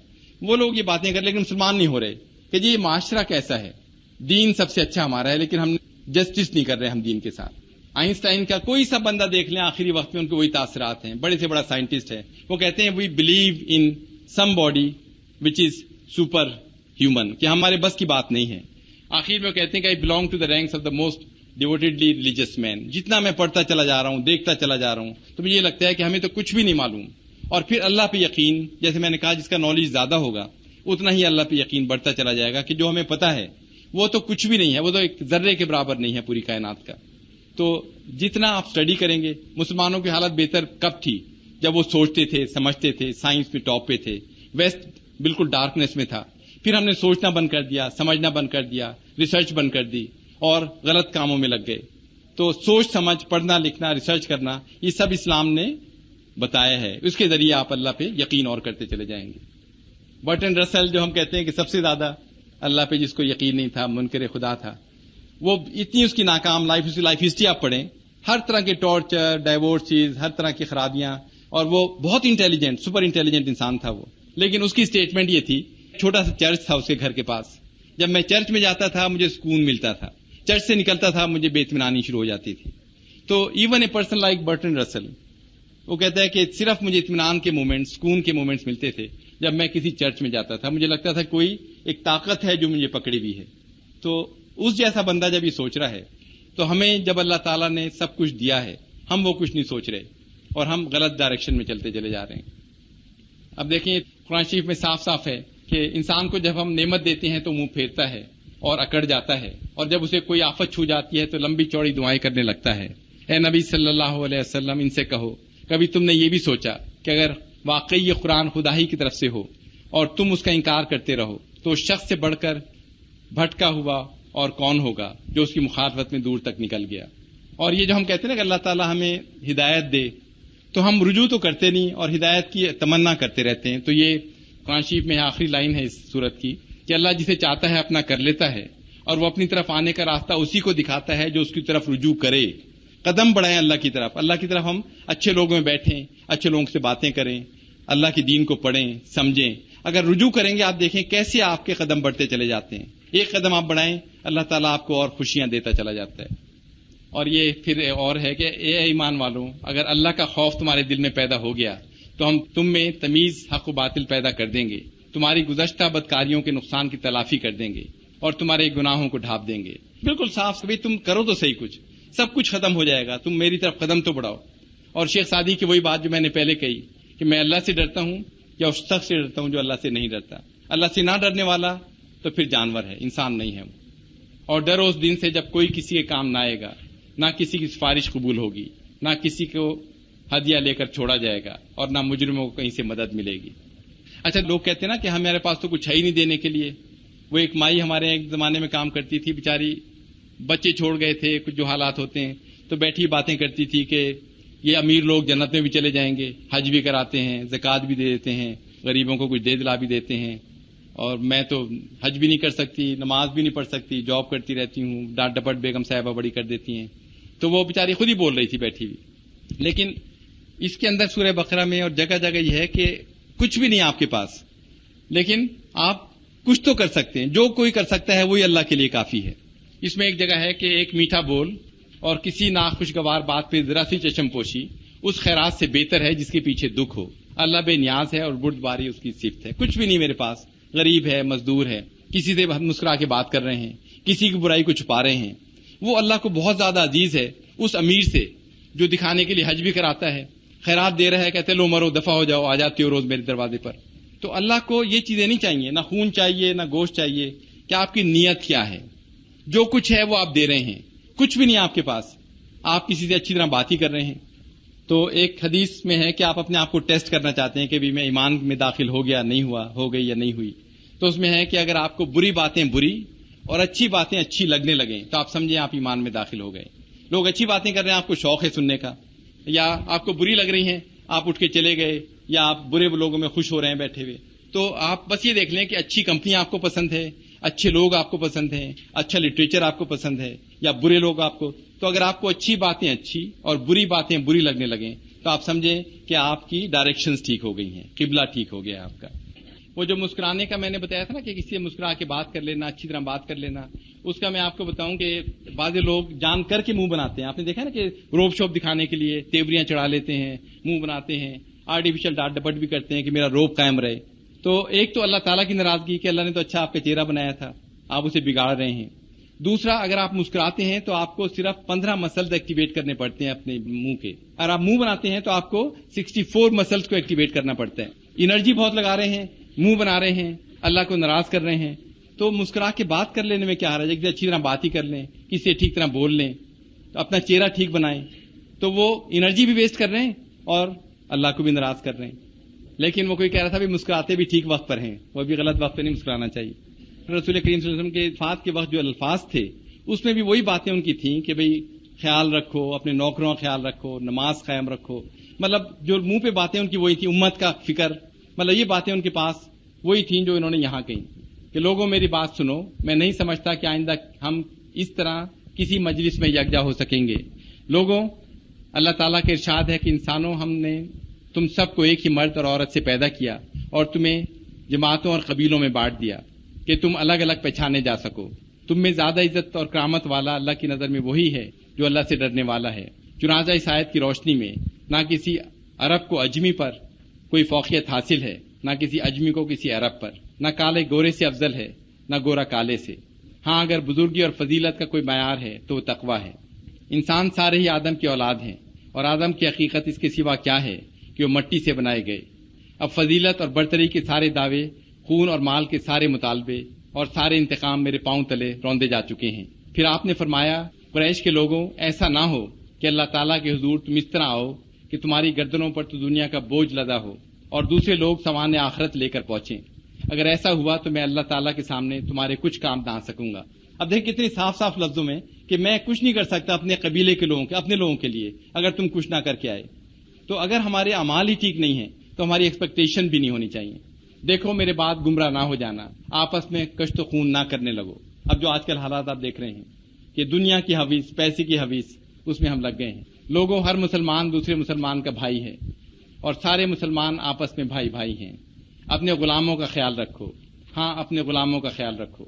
وہ لوگ یہ باتیں کر لیکن مسلمان نہیں ہو رہے کہ جی یہ معاشرہ کیسا ہے. دین سب سے اچھا ہمارا ہے لیکن ہم جسٹس نہیں کر رہے ہم دین کے ساتھ. آئنسٹائن کا کوئی سا بندہ دیکھ لیں آخری وقت میں ان کو وہی تاثرات ہیں. بڑے سے بڑا سائنٹسٹ ہے, وہ کہتے ہیں we believe in somebody which is superhuman, کہ ہمارے بس کی بات نہیں ہے. آخر میں وہ کہتے ہیں کہ I belong to the ranks of the most devotedly religious men. جتنا میں پڑھتا چلا جا رہا ہوں, دیکھتا چلا جا رہا ہوں, تو مجھے یہ لگتا ہے کہ ہمیں تو کچھ بھی نہیں معلوم. اور پھر اللہ پہ یقین, جیسے میں نے کہا, جس کا نالج زیادہ ہوگا اتنا ہی اللہ پہ یقین بڑھتا چلا جائے گا کہ جو ہمیں پتا ہے وہ تو کچھ بھی نہیں ہے, وہ تو ایک ذرے کے برابر نہیں ہے پوری کائنات کا. تو جتنا آپ اسٹڈی کریں گے, مسلمانوں کی حالت بہتر کب تھی؟ جب وہ سوچتے تھے, سمجھتے تھے, سائنس میں ٹاپ پہ تھے. ویسٹ بالکل ڈارکنیس میں تھا. پھر ہم نے سوچنا بند کر دیا, سمجھنا بند کر دیا, ریسرچ بند کر دی اور غلط کاموں میں لگ گئے. تو سوچ سمجھ, پڑھنا لکھنا, ریسرچ کرنا, یہ سب اسلام نے بتایا ہے. اس کے ذریعے آپ اللہ پہ یقین اور کرتے چلے جائیں گے. برٹن رسل جو ہم کہتے ہیں کہ سب سے زیادہ اللہ پہ جس کو یقین نہیں تھا, منکر خدا تھا, وہ اتنی اس کی ناکام لائف, اس کی لائف ہسٹری آپ پڑھیں, ہر طرح کے ٹارچر, ڈائیورسز, ہر طرح کی خرابیاں, اور وہ بہت انٹیلیجنٹ, سپر انٹیلیجنٹ انسان تھا وہ. لیکن اس کی اسٹیٹمنٹ یہ تھی, چھوٹا سا چرچ تھا اس کے گھر کے پاس, جب میں چرچ میں جاتا تھا مجھے سکون ملتا تھا, چرچ سے نکلتا تھا مجھے بے اطمینانی شروع ہو جاتی تھی. تو even a person like Bertrand Russell, وہ کہتا ہے کہ صرف مجھے اطمینان کے مومنٹس, سکون کے مومنٹس ملتے تھے جب میں کسی چرچ میں جاتا تھا. مجھے لگتا تھا کوئی ایک طاقت ہے جو مجھے پکڑی ہوئی ہے. تو اس جیسا بندہ جب یہ سوچ رہا ہے, تو ہمیں جب اللہ تعالیٰ نے سب کچھ دیا ہے, ہم وہ کچھ نہیں سوچ رہے اور ہم غلط ڈائریکشن میں چلتے چلے جا رہے ہیں. اب دیکھیں قرآن شریف میں صاف صاف ہے کہ انسان کو جب ہم نعمت دیتے ہیں تو منہ پھیرتا ہے اور اکڑ جاتا ہے, اور جب اسے کوئی آفت چھو جاتی ہے تو لمبی چوڑی دعائیں کرنے لگتا ہے. اے نبی صلی اللہ علیہ وسلم, ان سے کہو کبھی تم نے یہ بھی سوچا کہ اگر واقعی یہ قرآن خدا ہی کی طرف سے ہو اور تم اس کا انکار کرتے رہو تو اس شخص سے بڑھ کر بھٹکا ہوا اور کون ہوگا جو اس کی مخالفت میں دور تک نکل گیا. اور یہ جو ہم کہتے ہیں نا کہ اللہ تعالیٰ ہمیں ہدایت دے, تو ہم رجوع تو کرتے نہیں اور ہدایت کی تمنا کرتے رہتے ہیں. تو یہ قرآن شریف میں آخری لائن ہے اس سورت کی کہ اللہ جسے چاہتا ہے اپنا کر لیتا ہے, اور وہ اپنی طرف آنے کا راستہ اسی کو دکھاتا ہے جو اس کی طرف رجوع کرے. قدم بڑھائیں اللہ کی طرف, اللہ کی طرف ہم اچھے لوگوں میں بیٹھیں, اچھے لوگوں سے باتیں کریں, اللہ کی دین کو پڑھیں, سمجھیں. اگر رجوع کریں گے آپ دیکھیں کیسے آپ کے قدم بڑھتے چلے جاتے ہیں. ایک قدم آپ بڑھائیں, اللہ تعالیٰ آپ کو اور خوشیاں دیتا چلا جاتا ہے. اور یہ پھر اور ہے کہ اے ایمان والوں, اگر اللہ کا خوف تمہارے دل میں پیدا ہو گیا تو ہم تم میں تمیز حق و باطل پیدا کر دیں گے, تمہاری گزشتہ بدکاریوں کے نقصان کی تلافی کر دیں گے اور تمہارے گناہوں کو ڈھانپ دیں گے. بالکل صاف, کبھی تم کرو تو صحیح, کچھ سب کچھ ختم ہو جائے گا, تم میری طرف قدم تو بڑھاؤ. اور شیخ سعدی کی وہی بات جو میں نے پہلے کہی کہ میں اللہ سے ڈرتا ہوں یا اس شخص سے ڈرتا ہوں جو اللہ سے نہیں ڈرتا. اللہ سے نہ ڈرنے والا تو پھر جانور ہے, انسان نہیں ہے. اور ڈر اس دن سے جب کوئی کسی کے کام نہ آئے گا, نہ کسی کی سفارش قبول ہوگی, نہ کسی کو ہدیہ لے کر چھوڑا جائے گا, اور نہ مجرموں کو کہیں سے مدد ملے گی. اچھا, لوگ کہتے ہیں نا کہ ہمارے پاس تو کچھ ہے ہی نہیں دینے کے لیے. وہ ایک مائی ہمارے ایک زمانے میں کام کرتی تھی, بیچاری بچے چھوڑ گئے تھے, کچھ جو حالات ہوتے ہیں, تو بیٹھی باتیں کرتی تھی کہ یہ امیر لوگ جنت میں بھی چلے جائیں گے, حج بھی کراتے ہیں, زکوٰۃ بھی دے دیتے ہیں, غریبوں کو کچھ دے دلا بھی دیتے ہیں, اور میں تو حج بھی نہیں کر سکتی, نماز بھی نہیں پڑھ سکتی, جاب کرتی رہتی ہوں, ڈانٹ ڈپٹ بیگم صاحبہ بڑی کر دیتی ہیں. تو وہ بیچاری خود ہی بول رہی تھی بیٹھی ہوئی. لیکن اس کے اندر سورہ بقرہ میں اور جگہ جگہ یہ ہے کہ کچھ بھی نہیں آپ کے پاس, لیکن آپ کچھ تو کر سکتے ہیں. جو کوئی کر سکتا ہے وہی اللہ کے لیے کافی ہے. اس میں ایک جگہ ہے کہ ایک میٹھا بول اور کسی ناخوشگوار بات پہ ذرا سی چشم پوشی اس خیرات سے بہتر ہے جس کے پیچھے دکھ ہو. اللہ بے نیاز ہے اور بردباری اس کی صفت ہے. کچھ بھی نہیں میرے پاس, غریب ہے, مزدور ہے, کسی سے مسکرا کے بات کر رہے ہیں, کسی کی برائی کو چھپا رہے ہیں. وہ اللہ کو بہت زیادہ عزیز ہے اس امیر سے جو دکھانے کے لیے حج بھی کراتا ہے, خیرات دے رہا ہے, کہتے لو مرو دفع ہو جاؤ, آ جاتے ہو روز میرے دروازے پر. تو اللہ کو یہ چیزیں نہیں چاہیے, نہ خون چاہیے, نہ گوشت چاہیے, کہ آپ کی نیت کیا ہے. جو کچھ ہے وہ آپ دے رہے ہیں, کچھ بھی نہیں آپ کے پاس, آپ کسی سے اچھی طرح بات ہی کر رہے ہیں. تو ایک حدیث میں ہے کہ آپ اپنے آپ کو ٹیسٹ کرنا چاہتے ہیں کہ بھی میں ایمان میں داخل ہو گیا, نہیں ہوا, ہو گئی یا نہیں ہوئی. تو اس میں ہے کہ اگر آپ کو بری باتیں بری اور اچھی باتیں اچھی لگنے لگیں تو آپ سمجھیں آپ ایمان میں داخل ہو گئے. لوگ اچھی باتیں کر رہے ہیں, آپ کو شوق ہے سننے کا, یا آپ کو بری لگ رہی ہیں, آپ اٹھ کے چلے گئے, یا آپ برے لوگوں میں خوش ہو رہے ہیں بیٹھے ہوئے. تو آپ بس یہ دیکھ لیں کہ اچھی کمپنیاں آپ کو پسند ہے, اچھے لوگ آپ کو پسند ہیں, اچھا لٹریچر آپ کو پسند ہے, یا برے لوگ آپ کو. تو اگر آپ کو اچھی باتیں اچھی اور بری باتیں بری لگنے لگیں تو آپ سمجھیں کہ آپ کی ڈائریکشنز ٹھیک ہو گئی ہیں، قبلہ ٹھیک ہو گیا آپ کا۔ وہ جو مسکرانے کا میں نے بتایا تھا نا کہ کسی سے مسکرا کے بات کر لینا، اچھی طرح بات کر لینا، اس کا میں آپ کو بتاؤں کہ بعض لوگ جان کر کے منہ بناتے ہیں۔ آپ نے دیکھا نا کہ روب شوب دکھانے کے لیے تیوریاں چڑھا لیتے ہیں، منہ بناتے ہیں، آرٹیفیشل ڈاٹ ڈپٹ بھی کرتے ہیں کہ میرا روب قائم رہے۔ تو ایک تو اللہ تعالیٰ کی ناراضگی کہ اللہ نے تو اچھا آپ کا چہرہ بنایا تھا، آپ اسے بگاڑ رہے ہیں۔ دوسرا، اگر آپ مسکراتے ہیں تو آپ کو صرف 15 مسلز ایکٹیویٹ کرنے پڑتے ہیں اپنے منہ کے، اگر آپ منہ بناتے ہیں تو آپ کو 64 مسلز کو ایکٹیویٹ کرنا پڑتا ہے۔ انرجی بہت لگا رہے ہیں، منہ بنا رہے ہیں، اللہ کو ناراض کر رہے ہیں، تو مسکرا کے بات کر لینے میں کیا حرج ہے؟ ایک اچھی طرح بات ہی کر لیں، کسی سے ٹھیک طرح بول لیں، تو اپنا چہرہ ٹھیک بنائیں، تو وہ انرجی بھی ویسٹ کر رہے ہیں اور اللہ کو بھی ناراض کر رہے ہیں۔ لیکن وہ کوئی کہہ رہا تھا بھی مسکراتے بھی ٹھیک وقت پر ہیں، وہ بھی غلط وقت پہ نہیں مسکرانا چاہیے۔ رسول کریم صلی اللہ علیہ وسلم کے وفات کے وقت جو الفاظ تھے اس میں بھی وہی باتیں ان کی تھیں کہ بھئی خیال رکھو، اپنے نوکروں کا خیال رکھو، نماز قائم رکھو، مطلب جو منہ پہ باتیں ان کی وہی تھیں، امت کا فکر، مطلب یہ باتیں ان کے پاس وہی تھیں جو انہوں نے یہاں کہیں کہ لوگوں میری بات سنو، میں نہیں سمجھتا کہ آئندہ ہم اس طرح کسی مجلس میں یکجا ہو سکیں گے۔ لوگوں، اللہ تعالیٰ کے ارشاد ہے کہ انسانوں، ہم نے تم سب کو ایک ہی مرد اور عورت سے پیدا کیا اور تمہیں جماعتوں اور قبیلوں میں بانٹ دیا کہ تم الگ الگ پہچانے جا سکو۔ تم میں زیادہ عزت اور کرامت والا اللہ کی نظر میں وہی ہے جو اللہ سے ڈرنے والا ہے۔ چنانچہ اس آیت کی روشنی میں نہ کسی عرب کو اجمی پر کوئی فوقیت حاصل ہے، نہ کسی اجمی کو کسی عرب پر، نہ کالے گورے سے افضل ہے، نہ گورا کالے سے۔ ہاں، اگر بزرگی اور فضیلت کا کوئی معیار ہے تو وہ تقوی ہے۔ انسان سارے ہی آدم کی اولاد ہیں اور آدم کی حقیقت اس کے سوا کیا ہے کہ وہ مٹی سے بنائے گئے۔ اب فضیلت اور برتری کے سارے دعوے، خون اور مال کے سارے مطالبے اور سارے انتقام میرے پاؤں تلے روندے جا چکے ہیں۔ پھر آپ نے فرمایا، قریش کے لوگوں، ایسا نہ ہو کہ اللہ تعالیٰ کے حضور تم اس طرح آؤ کہ تمہاری گردنوں پر تو دنیا کا بوجھ لدا ہو اور دوسرے لوگ سامان آخرت لے کر پہنچیں۔ اگر ایسا ہوا تو میں اللہ تعالیٰ کے سامنے تمہارے کچھ کام نہ آ سکوں گا۔ اب دیکھ کتنی صاف صاف لفظوں میں کہ میں کچھ نہیں کر سکتا اپنے قبیلے کے لوگوں کے، اپنے لوگوں کے لیے، اگر تم کچھ نہ کر کے آئے۔ تو اگر ہمارے اعمال ہی ٹھیک نہیں ہیں تو ہماری ایکسپیکٹیشن بھی نہیں ہونی چاہیے۔ دیکھو میرے بات گمراہ نہ ہو جانا، آپس میں کشت و خون نہ کرنے لگو۔ اب جو آج کل حالات آپ دیکھ رہے ہیں کہ دنیا کی حویث، پیسے کی حویث، اس میں ہم لگ گئے ہیں۔ لوگوں، ہر مسلمان دوسرے مسلمان کا بھائی ہے اور سارے مسلمان آپس میں بھائی بھائی ہیں۔ اپنے غلاموں کا خیال رکھو، ہاں اپنے غلاموں کا خیال رکھو،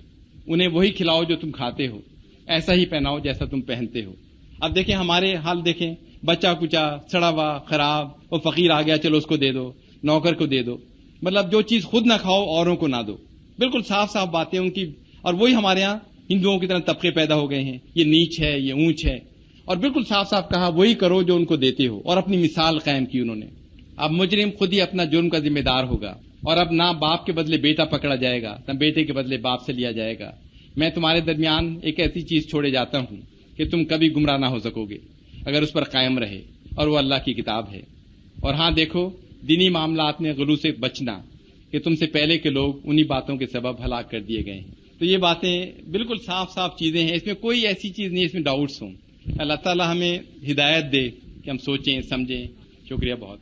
انہیں وہی کھلاؤ جو تم کھاتے ہو، ایسا ہی پہناؤ جیسا تم پہنتے ہو۔ اب دیکھیں ہمارے حال دیکھیں، بچہ کچا، سڑا ہوا، خراب، وہ فقیر آ گیا چلو اس کو دے دو، نوکر کو دے دو، مطلب جو چیز خود نہ کھاؤ اوروں کو نہ دو۔ بالکل صاف صاف باتیں ان کی، اور وہی ہمارے ہاں ہندوؤں کی طرح طبقے پیدا ہو گئے ہیں، یہ نیچ ہے، یہ اونچ ہے، اور بالکل صاف صاف کہا وہی کرو جو ان کو دیتے ہو، اور اپنی مثال قائم کی انہوں نے۔ اب مجرم خود ہی اپنا جرم کا ذمہ دار ہوگا، اور اب نہ باپ کے بدلے بیٹا پکڑا جائے گا، نہ بیٹے کے بدلے باپ سے لیا جائے گا۔ میں تمہارے درمیان ایک ایسی چیز چھوڑے جاتا ہوں کہ تم کبھی گمراہ نہ ہو سکو گے اگر اس پر قائم رہے، اور وہ اللہ کی کتاب ہے۔ اور ہاں دیکھو، دینی معاملات میں غلو سے بچنا کہ تم سے پہلے کے لوگ انہی باتوں کے سبب ہلاک کر دیے گئے ہیں۔ تو یہ باتیں بالکل صاف صاف چیزیں ہیں، اس میں کوئی ایسی چیز نہیں اس میں ڈاؤٹس ہوں۔ اللہ تعالی ہمیں ہدایت دے کہ ہم سوچیں سمجھیں۔ شکریہ بہت۔